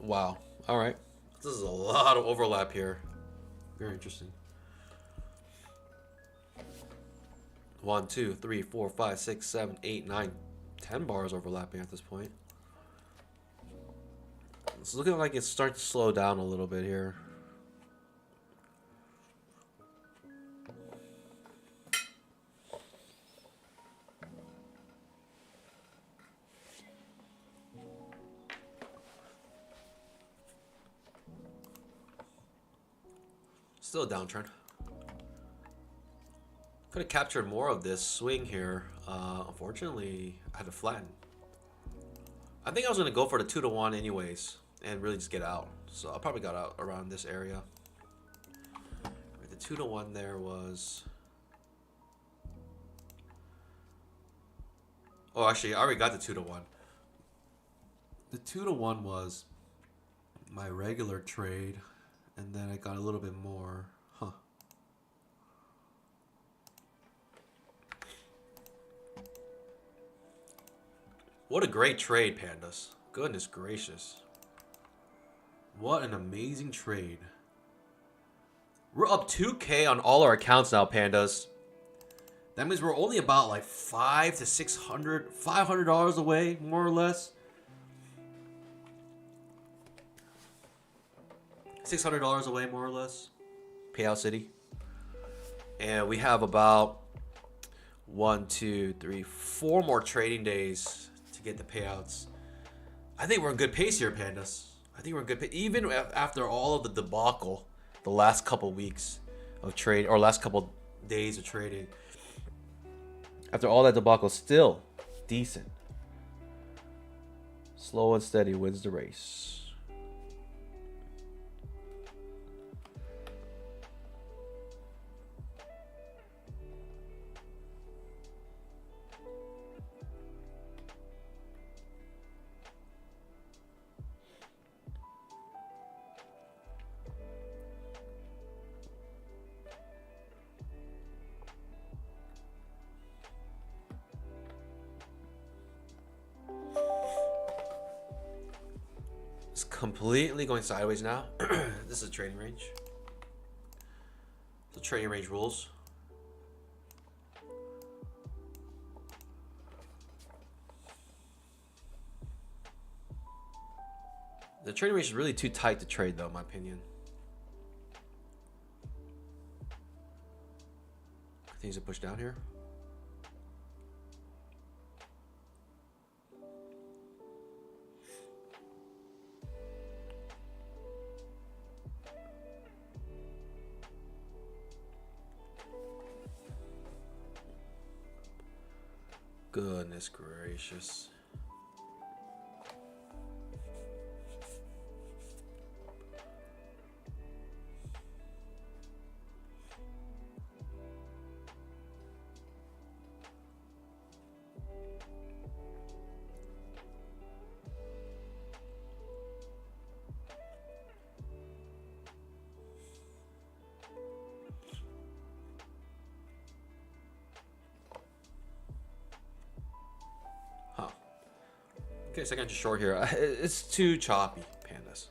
Wow. All right. This is a lot of overlap here. Very interesting. 1, 2, 3, 4, 5, 6, 7, 8, 9, 10 bars overlapping at this point. It's looking like it's starting to slow down a little bit here. Still a downtrend. Could have captured more of this swing here. Unfortunately, I had to flatten. I think I was going to go for the 2-to-1 anyways and really just get out. So I probably got out around this area. Right, the 2-to-1 there was... Oh, actually, I already got the 2-to-1. The 2-to-1 was my regular trade, and then I got a little bit more. Huh. What a great trade, Pandas. Goodness gracious. What an amazing trade. We're up 2K on all our accounts now, Pandas. That means we're only about like $500 to $500 away, more or less. $600 away, more or less. Payout City. And we have about 1, 2, 3, 4 more trading days to get the payouts. I think we're in good pace here, Pandas. I think we're in good pace. Even after all of the debacle, the last couple weeks of trade, or last couple days of trading. After all that debacle, still decent. Slow and steady wins the race. It's completely going sideways now. This is a trading range. The trading range rules. The trading range is really too tight to trade, though, in my opinion. Continues to push down here. Goodness gracious. Okay, second to short here. It's too choppy, Pandas.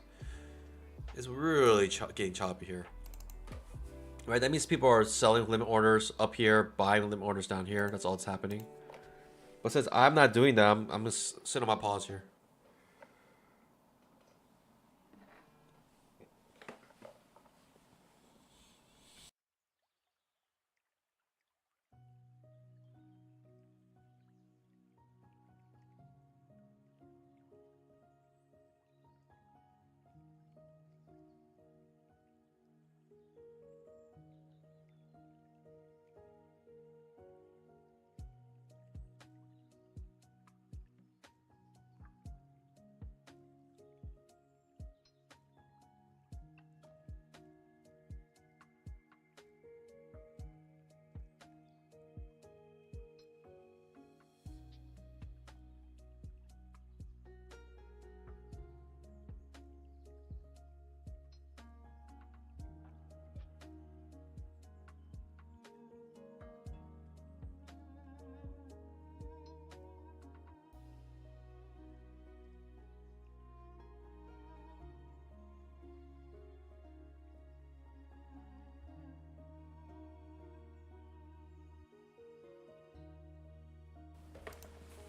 It's really getting choppy here. Right, that means people are selling limit orders up here, buying limit orders down here. That's all that's happening. But since I'm not doing that, I'm just sitting on my pause here.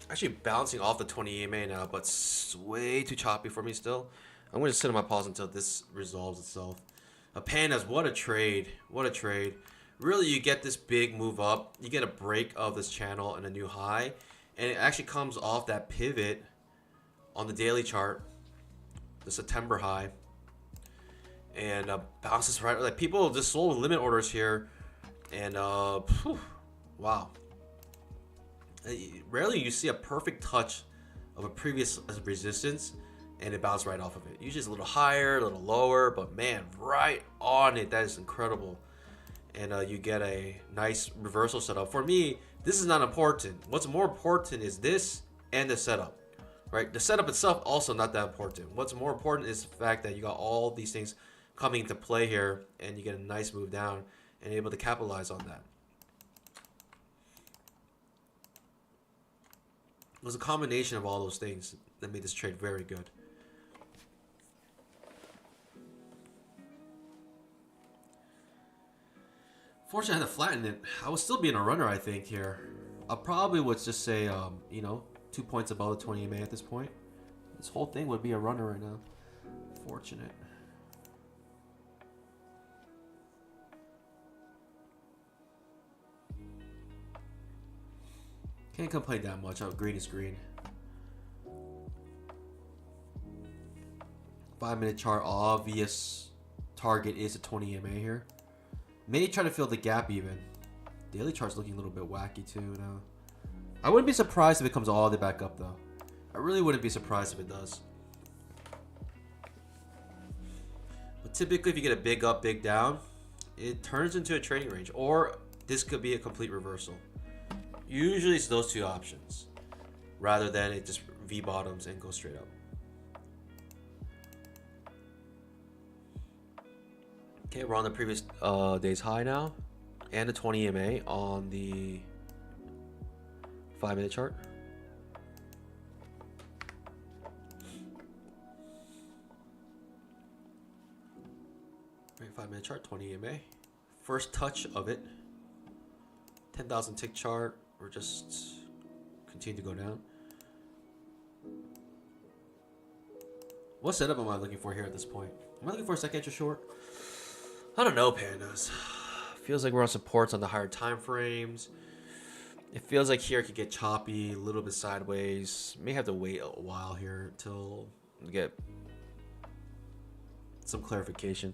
Actually bouncing off the 20 EMA now, but it's way too choppy for me still. I'm going to sit on my pause until this resolves itself. Pandas, what a trade. What a trade. Really, you get this big move up. You get a break of this channel and a new high. And it actually comes off that pivot on the daily chart. The September high. And bounces right. Like people just sold limit orders here. And Wow. Rarely you see a perfect touch of a previous resistance and it bounced right off of it. Usually it's a little higher, a little lower, but man, right on it. That is incredible. And you get a nice reversal setup. For me, this is not important. What's more important is this and the setup, right? The setup itself also not that important. What's more important is the fact that you got all these things coming into play here, and you get a nice move down and able to capitalize on that. It was a combination of all those things that made this trade very good. Fortunately, I had to flatten it. I would still be in a runner, I think, here. I probably would just say, 2 points above the 20 EMA at this point. This whole thing would be a runner right now. Fortunate. Can't complain that much. Oh, green is green. 5-minute chart, obvious target is a 20 EMA here. May try to fill the gap even. Daily chart's looking a little bit wacky too now. I wouldn't be surprised if it comes all the way back up though. I really wouldn't be surprised if it does. But typically if you get a big up, big down, it turns into a trading range. Or this could be a complete reversal. Usually it's those two options. Rather than it just V-bottoms and goes straight up. Okay, we're on the previous day's high now. And the 20 EMA on the 5-minute chart. 5-minute chart, 20 EMA. First touch of it. 10,000 tick chart. We're just continue to go down. What setup am I looking for here at this point? Am I looking for a second entry short? I don't know, pandas. Feels like we're on supports on the higher time frames. It feels like here it could get choppy, a little bit sideways. May have to wait a while here until we get some clarification.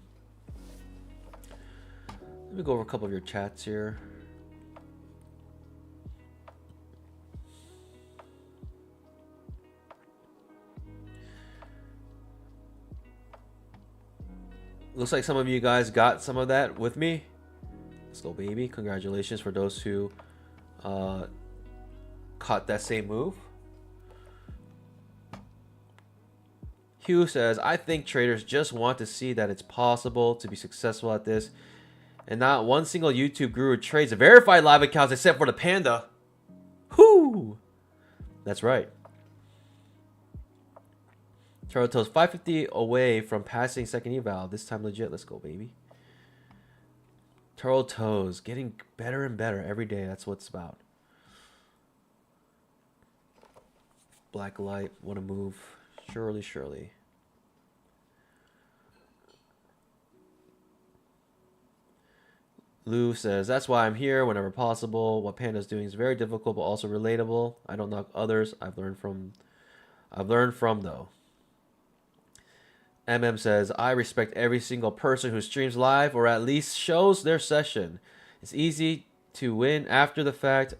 Let me go over a couple of your chats here. Looks like some of you guys got some of that with me. Let's go, baby. Congratulations for those who caught that same move. Hugh says, I think traders just want to see that it's possible to be successful at this. And not one single YouTube guru trades verified live accounts except for the panda. Whoo! That's right. Toronto's 550 away from passing second eval. This time legit. Let's go, baby. Turtle Toes getting better and better every day. That's what it's about. Black light. Want to move. Surely, surely. Lou says, that's why I'm here whenever possible. What Panda's doing is very difficult but also relatable. I don't knock others. I've learned from though. MM says, I respect every single person who streams live or at least shows their session. It's easy to win after the fact.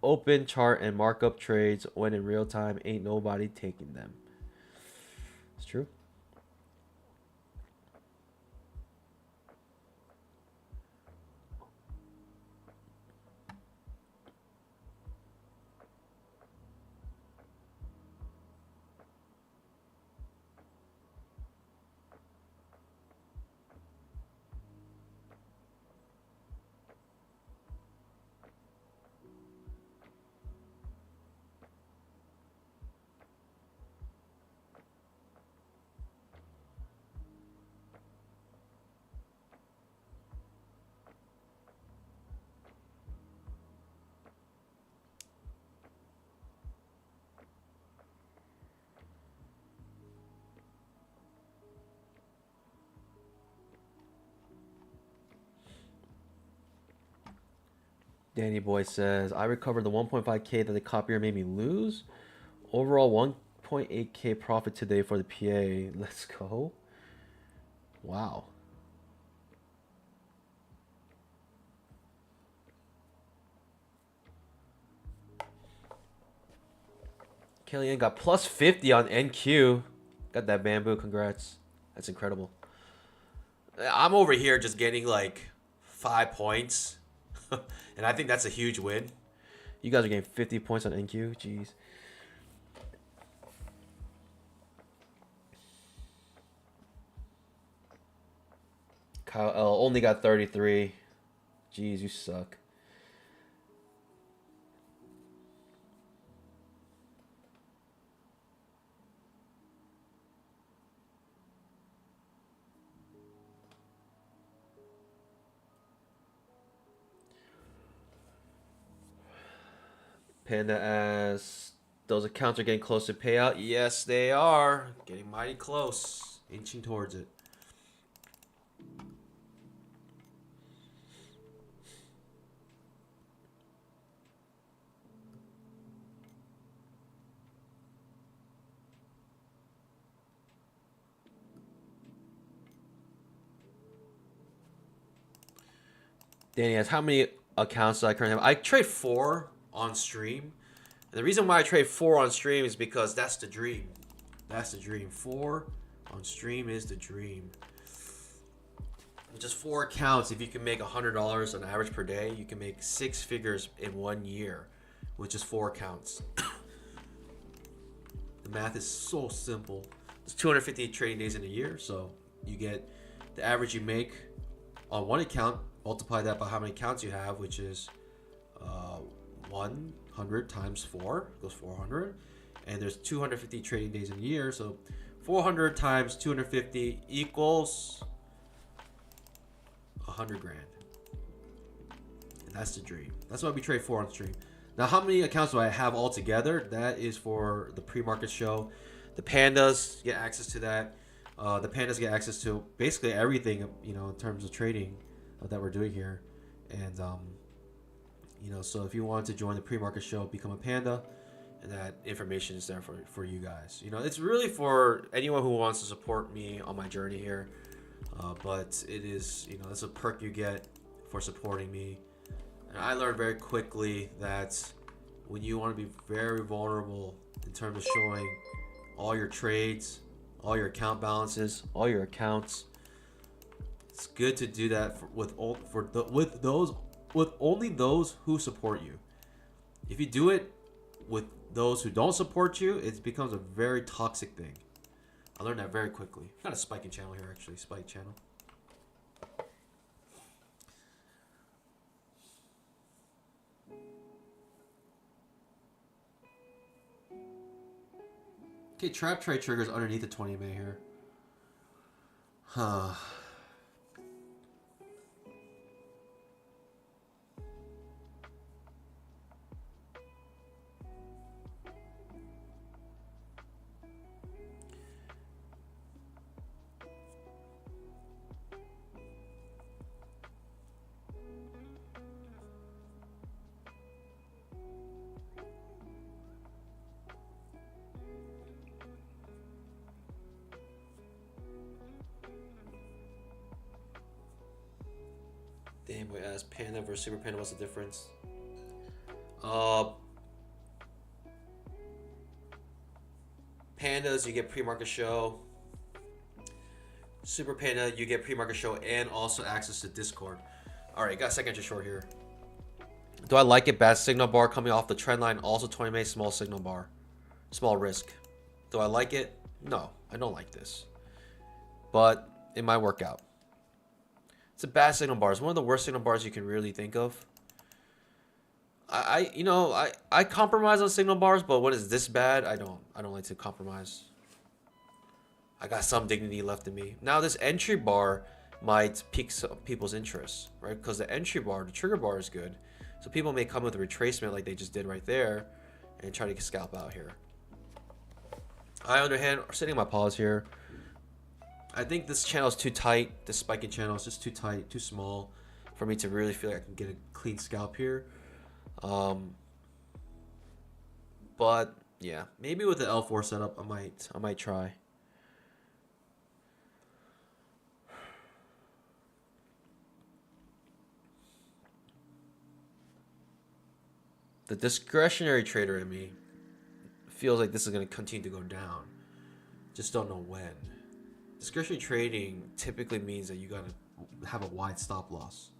Open chart and markup trades when in real time ain't nobody taking them. It's true. Danny Boy says, I recovered the 1.5K that the copier made me lose. Overall 1.8K profit today for the PA. Let's go. Wow. Kellyanne got plus 50 on NQ. Got that bamboo. Congrats. That's incredible. I'm over here just getting like 5 points. And I think that's a huge win. You guys are getting 50 points on NQ. Jeez. Kyle L only got 33. Jeez, you suck. Panda asks, those accounts are getting close to payout. Yes, they are. Getting mighty close. Inching towards it. Danny asks, how many accounts do I currently have? I trade 4 on stream. And the reason why I trade 4 on stream is because that's the dream. That's the dream. 4 on stream is the dream. Just 4 accounts. If you can make $100 on average per day, you can make 6 figures in 1 year with just 4 accounts. The math is so simple. There's 250 trading days in a year, so you get the average you make on one account. Multiply that by how many accounts you have, which is 100 times 4 equals 400, and there's 250 trading days in a year, so 400 times 250 equals 100 grand. And that's the dream. That's why we trade 4 on stream. Now, how many accounts do I have altogether? That is for the pre-market show. The pandas get access to that. The pandas get access to basically everything, you know, in terms of trading that we're doing here. And you know, so if you want to join the pre-market show, become a panda, and that information is there for you guys. You know, it's really for anyone who wants to support me on my journey here. But it is, you know, it's a perk you get for supporting me. And I learned very quickly that when you want to be very vulnerable in terms of showing all your trades, all your account balances, all your accounts, it's good to do that with only those who support you. If you do it with those who don't support you, it becomes a very toxic thing. I learned that very quickly. Got a spiking channel here, actually. Spike channel. Okay, trap trade triggers underneath the 20 MA here. Huh. Damn boy asked Panda versus Super Panda, what's the difference? Pandas, you get pre-market show. Super Panda, you get pre-market show and also access to Discord. Alright, got a second to short here. Do I like it? Bad signal bar coming off the trend line, also 20 MA, small signal bar. Small risk. Do I like it? No, I don't like this. But it might work out. It's a bad signal bar. It's one of the worst signal bars you can really think of. I compromise on signal bars, but when it's this bad, I don't like to compromise. I got some dignity left in me. Now this entry bar might pique some people's interest, right? Because the entry bar, the trigger bar is good. So people may come with a retracement like they just did right there and try to scalp out here. I, on the other hand, are setting my pause here. I think this channel is too tight. This spiking channel is just too tight, too small for me to really feel like I can get a clean scalp here. But yeah, maybe with the L4 setup, I might try. The discretionary trader in me feels like this is going to continue to go down. Just don't know when. Discretionary trading typically means that you got to have a wide stop loss.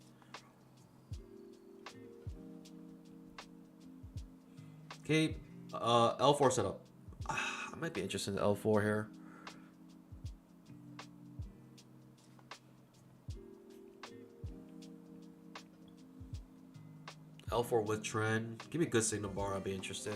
Okay, L4 setup. I might be interested in L4 here. L4 with trend. Give me a good signal bar, I'll be interested.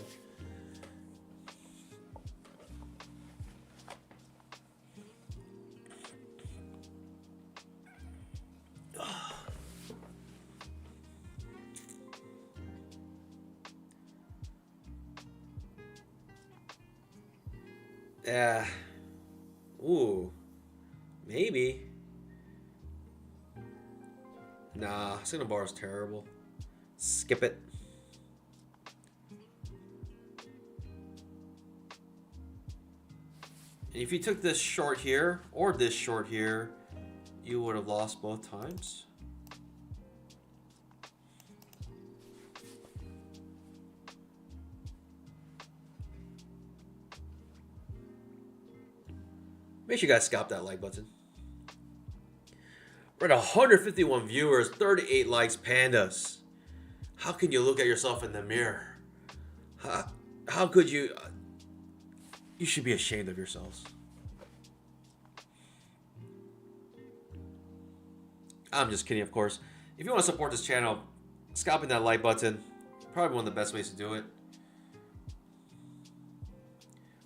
Yeah. Ooh. Maybe. Nah, signal bar is terrible. Skip it. And if you took this short here or this short here, you would have lost both times. Make sure you guys scalp that like button. We're at 151 viewers, 38 likes, pandas. How can you look at yourself in the mirror? How could you? You should be ashamed of yourselves. I'm just kidding, of course. If you want to support this channel, scalping that like button, probably one of the best ways to do it.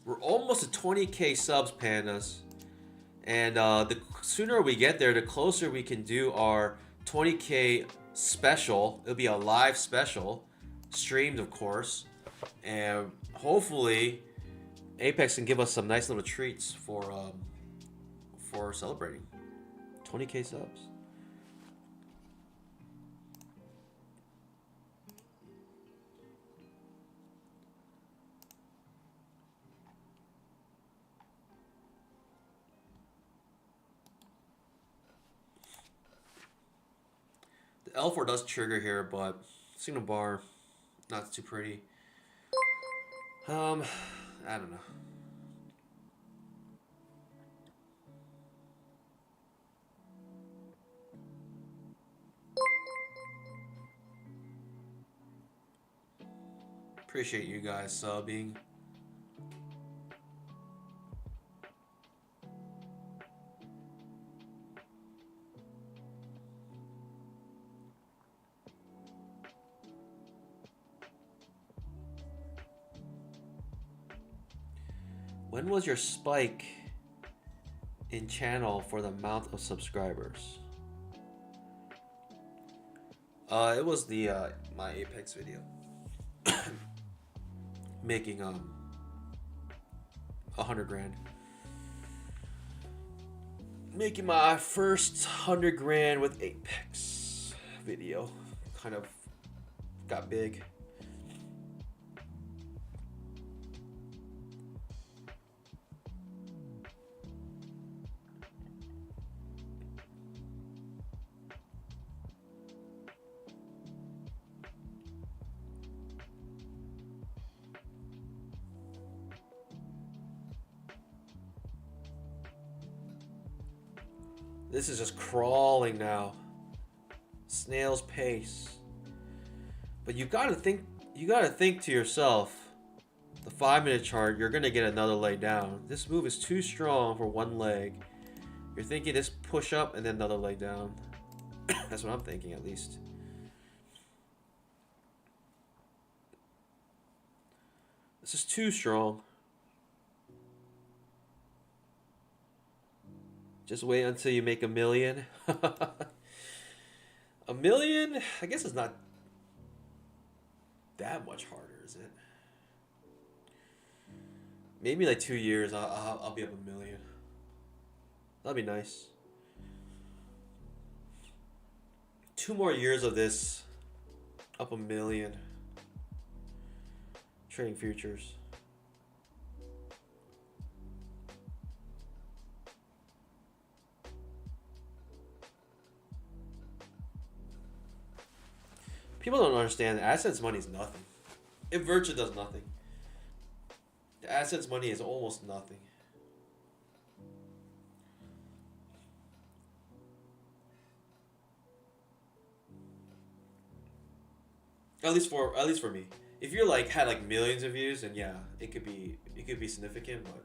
We're almost at 20k subs, pandas. And the sooner we get there, the closer we can do our 20k special. It'll be a live special, streamed of course. And hopefully Apex can give us some nice little treats for celebrating 20k subs. The L4 does trigger here, but signal bar not too pretty. I don't know. Appreciate you guys subbing. When was your spike in channel for the amount of subscribers? It was the my Apex video. Making 100 grand. Making my first 100 grand with Apex video. Kind of got big. This is just crawling now. Snail's pace. But you gotta think to yourself, the 5-minute chart, you're gonna get another leg down. This move is too strong for one leg. You're thinking this push up and then another leg down. That's what I'm thinking, at least. This is too strong. Just wait until you make $1 million. $1 million? I guess it's not that much harder, is it? Maybe like 2 years, I'll be up $1 million. That'd be nice. 2 more years of this, up $1 million. Trading futures. People don't understand that AdSense money is nothing. It virtually does nothing. The assets money is almost nothing. At least for me. If you're like had like millions of views, then yeah, it could be significant, but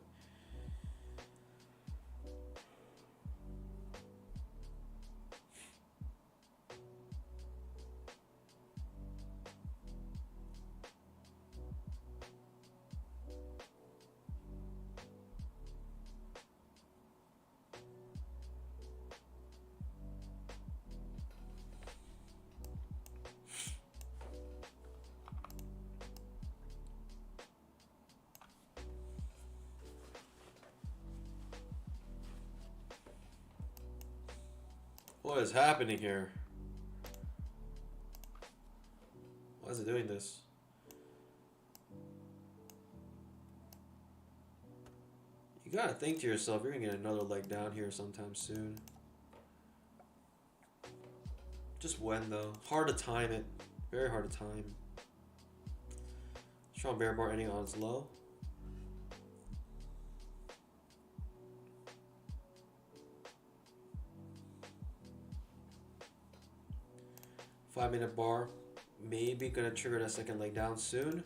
what is happening here? Why is it doing this? You gotta think to yourself, you're gonna get another leg down here sometime soon. Just when though? Hard to time it. Very hard to time. Strong bear bar ending on its low. Five-minute bar. Maybe gonna trigger that second leg down soon.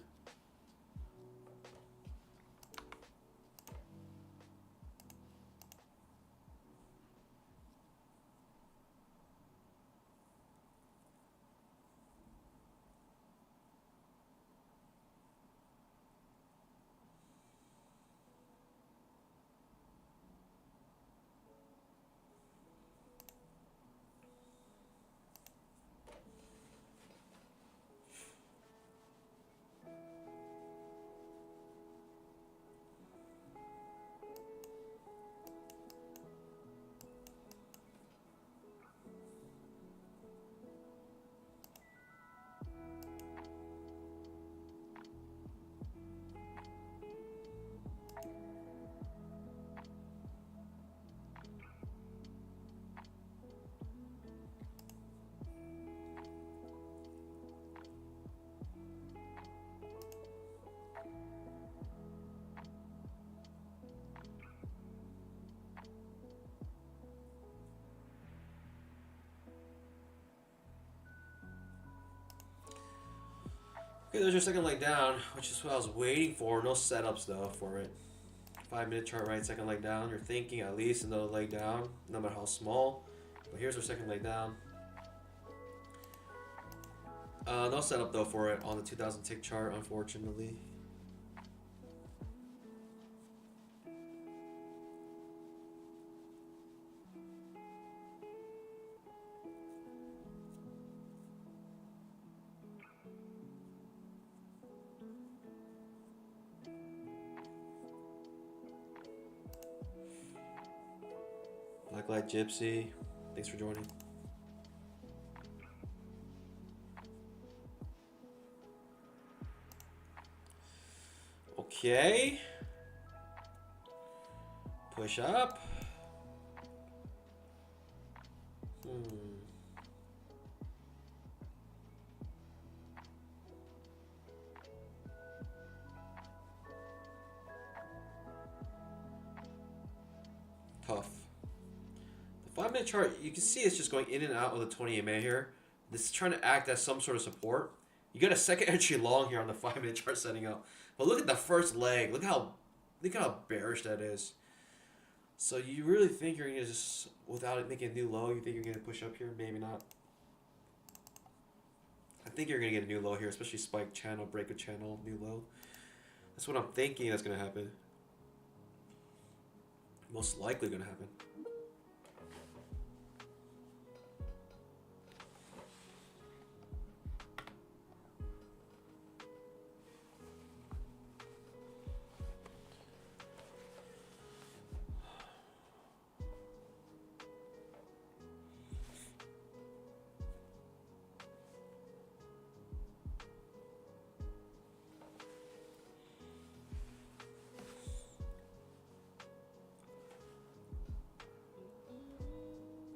Okay, there's your second leg down, which is what I was waiting for. No setups though for it. 5-minute chart right, second leg down. You're thinking at least another leg down, no matter how small. But here's our second leg down. No setup though for it on the 2000 tick chart, unfortunately. Blacklight Gypsy, thanks for joining. Okay. Push up. Tough. The 5-minute chart, you can see it's just going in and out of the 20 MA here. This is trying to act as some sort of support. You got a second entry long here on the 5-minute chart setting up. But look at the first leg. Look how bearish that is. So you really think you're gonna just, without it making a new low, you think you're gonna push up here? Maybe not. I think you're gonna get a new low here, especially spike channel, break a channel, new low. That's what I'm thinking that's gonna happen. Most likely gonna happen.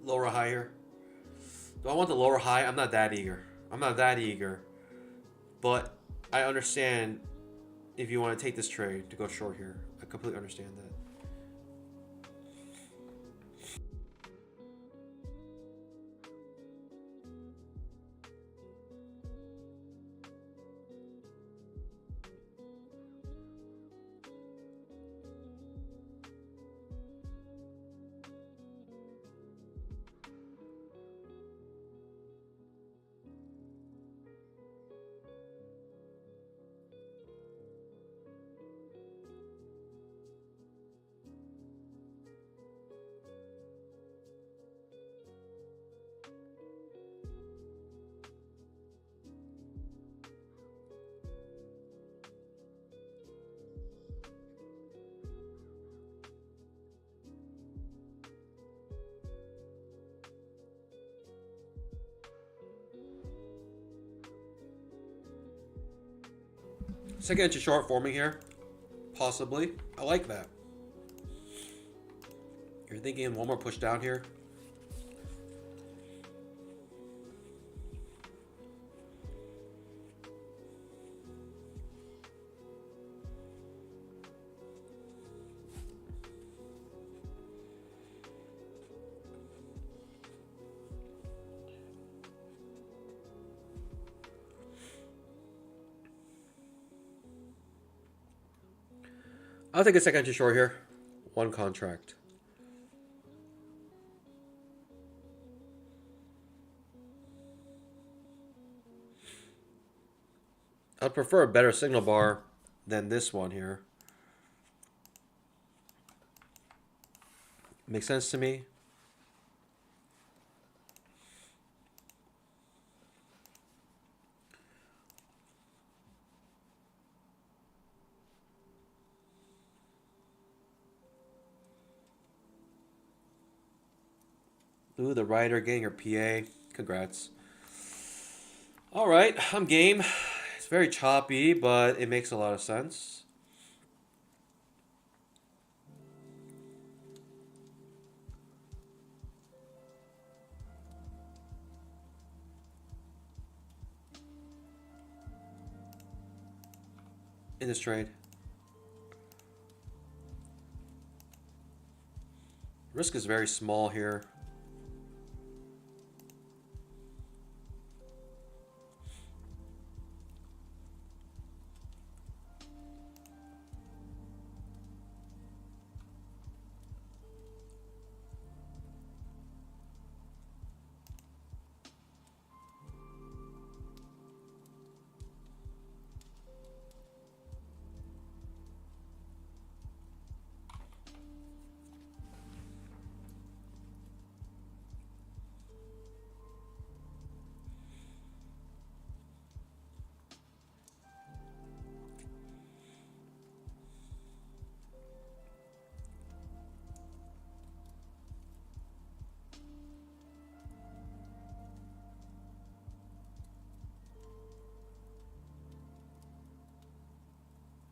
Lower higher. Do I want the lower high? I'm not that eager. But I understand if you want to take this trade to go short here. I completely understand that. Second entry short forming here. Possibly. I like that. You're thinking one more push down here. I'll take a second entry short here. One contract. I'd prefer a better signal bar than this one here. Makes sense to me. Ooh, the writer getting her PA. Congrats. All right, I'm game. It's very choppy, but it makes a lot of sense. In this trade. Risk is very small here.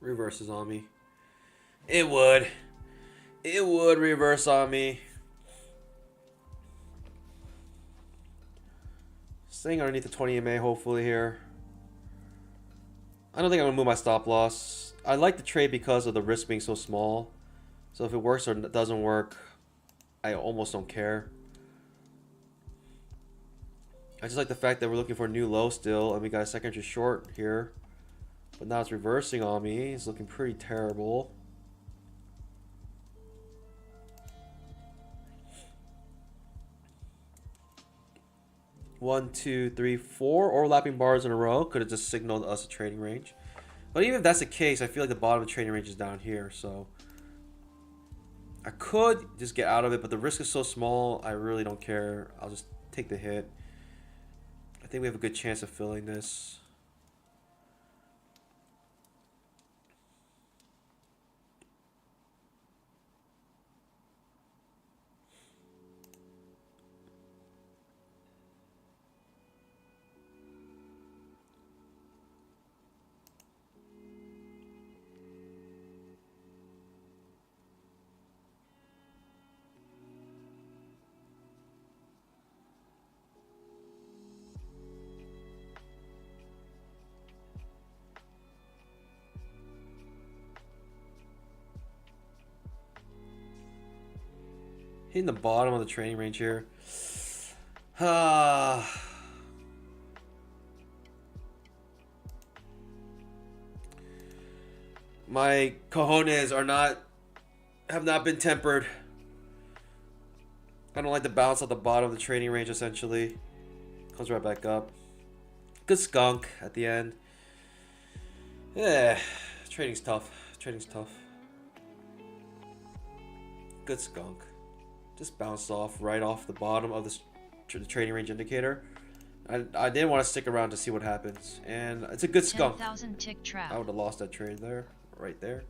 Reverses on me. It would. It would reverse on me. Staying underneath the 20 MA hopefully here. I don't think I'm going to move my stop loss. I like the trade because of the risk being so small. So if it works or doesn't work, I almost don't care. I just like the fact that we're looking for a new low still, and we got a second entry short here. But now it's reversing on me. It's looking pretty terrible. One, two, three, four overlapping bars in a row. Could have just signaled us a trading range. But even if that's the case, I feel like the bottom of the trading range is down here. So I could just get out of it, but the risk is so small, I really don't care. I'll just take the hit. I think we have a good chance of filling this. Hitting the bottom of the trading range here. My cojones have not been tempered. I don't like the bounce at the bottom of the trading range, essentially. Comes right back up. Good skunk at the end. Yeah, trading's tough. Trading's tough. Good skunk. Just bounced off right off the bottom of the trading range indicator. I didn't want to stick around to see what happens. And it's a good skunk. 10,000 tick trap. I would have lost that trade there. Right there.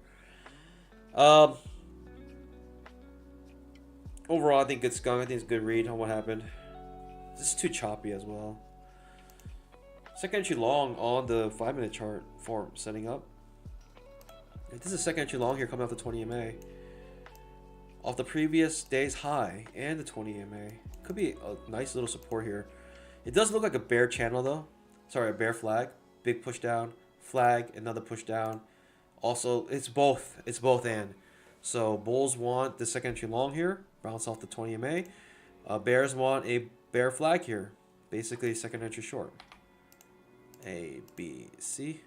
Overall, I think good skunk. I think it's a good read on what happened. This is too choppy as well. Second entry long on the 5-minute chart form setting up. This is a second entry long here coming off the 20 MA. Off the previous day's high and the 20 MA. Could be a nice little support here. It does look like a bear channel though. Sorry, a bear flag. Big push down. Flag, another push down. Also, it's both. It's both and. So bulls want the second entry long here. Bounce off the 20 MA. Bears want a bear flag here. Basically second entry short. A, B, C.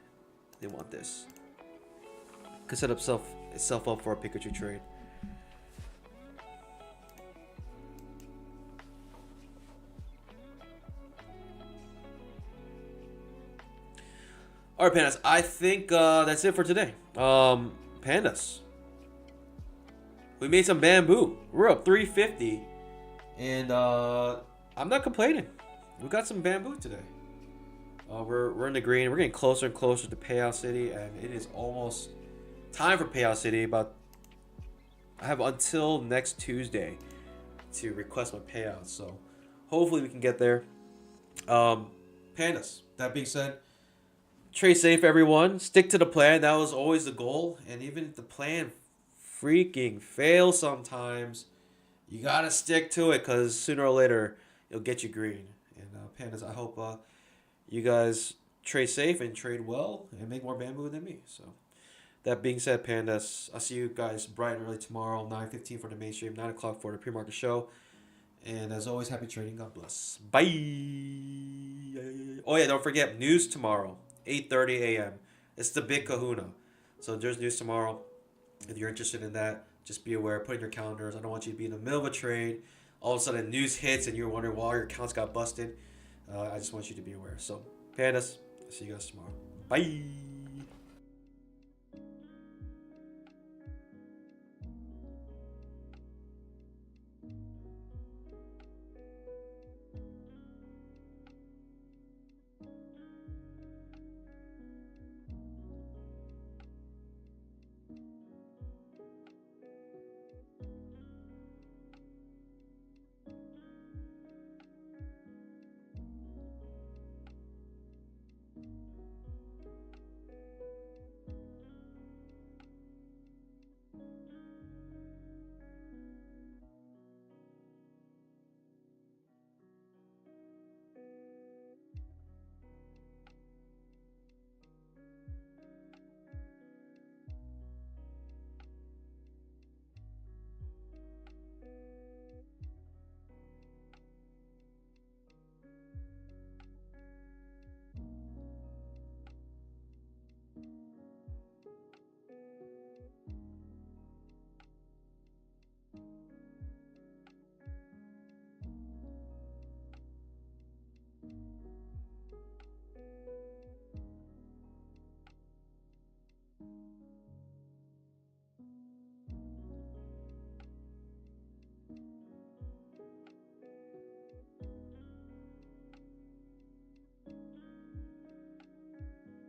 They want this. Could set itself up for a Pikachu trade. Alright, Pandas. I think that's it for today. Pandas. We made some bamboo. We're up 350. And I'm not complaining. We got some bamboo today. We're in the green. We're getting closer and closer to Payout City, and it is almost time for Payout City. I have until next Tuesday to request my payout, so hopefully we can get there. Pandas. That being said, trade safe, everyone. Stick to the plan. That was always the goal, and even if the plan freaking fails sometimes, you gotta stick to it, because sooner or later it'll get you green. And Pandas, I hope you guys trade safe and trade well and make more bamboo than me. So that being said, Pandas, I'll see you guys bright and early tomorrow, 9:15 for the mainstream, 9 o'clock for the pre-market show. And as always, happy trading. God bless. Bye. Oh yeah, don't forget, news tomorrow, 8:30 a.m. It's the big kahuna. So there's news tomorrow. If you're interested in that, just be aware. Put in your calendars. I don't want you to be in the middle of a trade. All of a sudden, news hits and you're wondering why your accounts got busted. I just want you to be aware. So, Pandas, I'll see you guys tomorrow. Bye.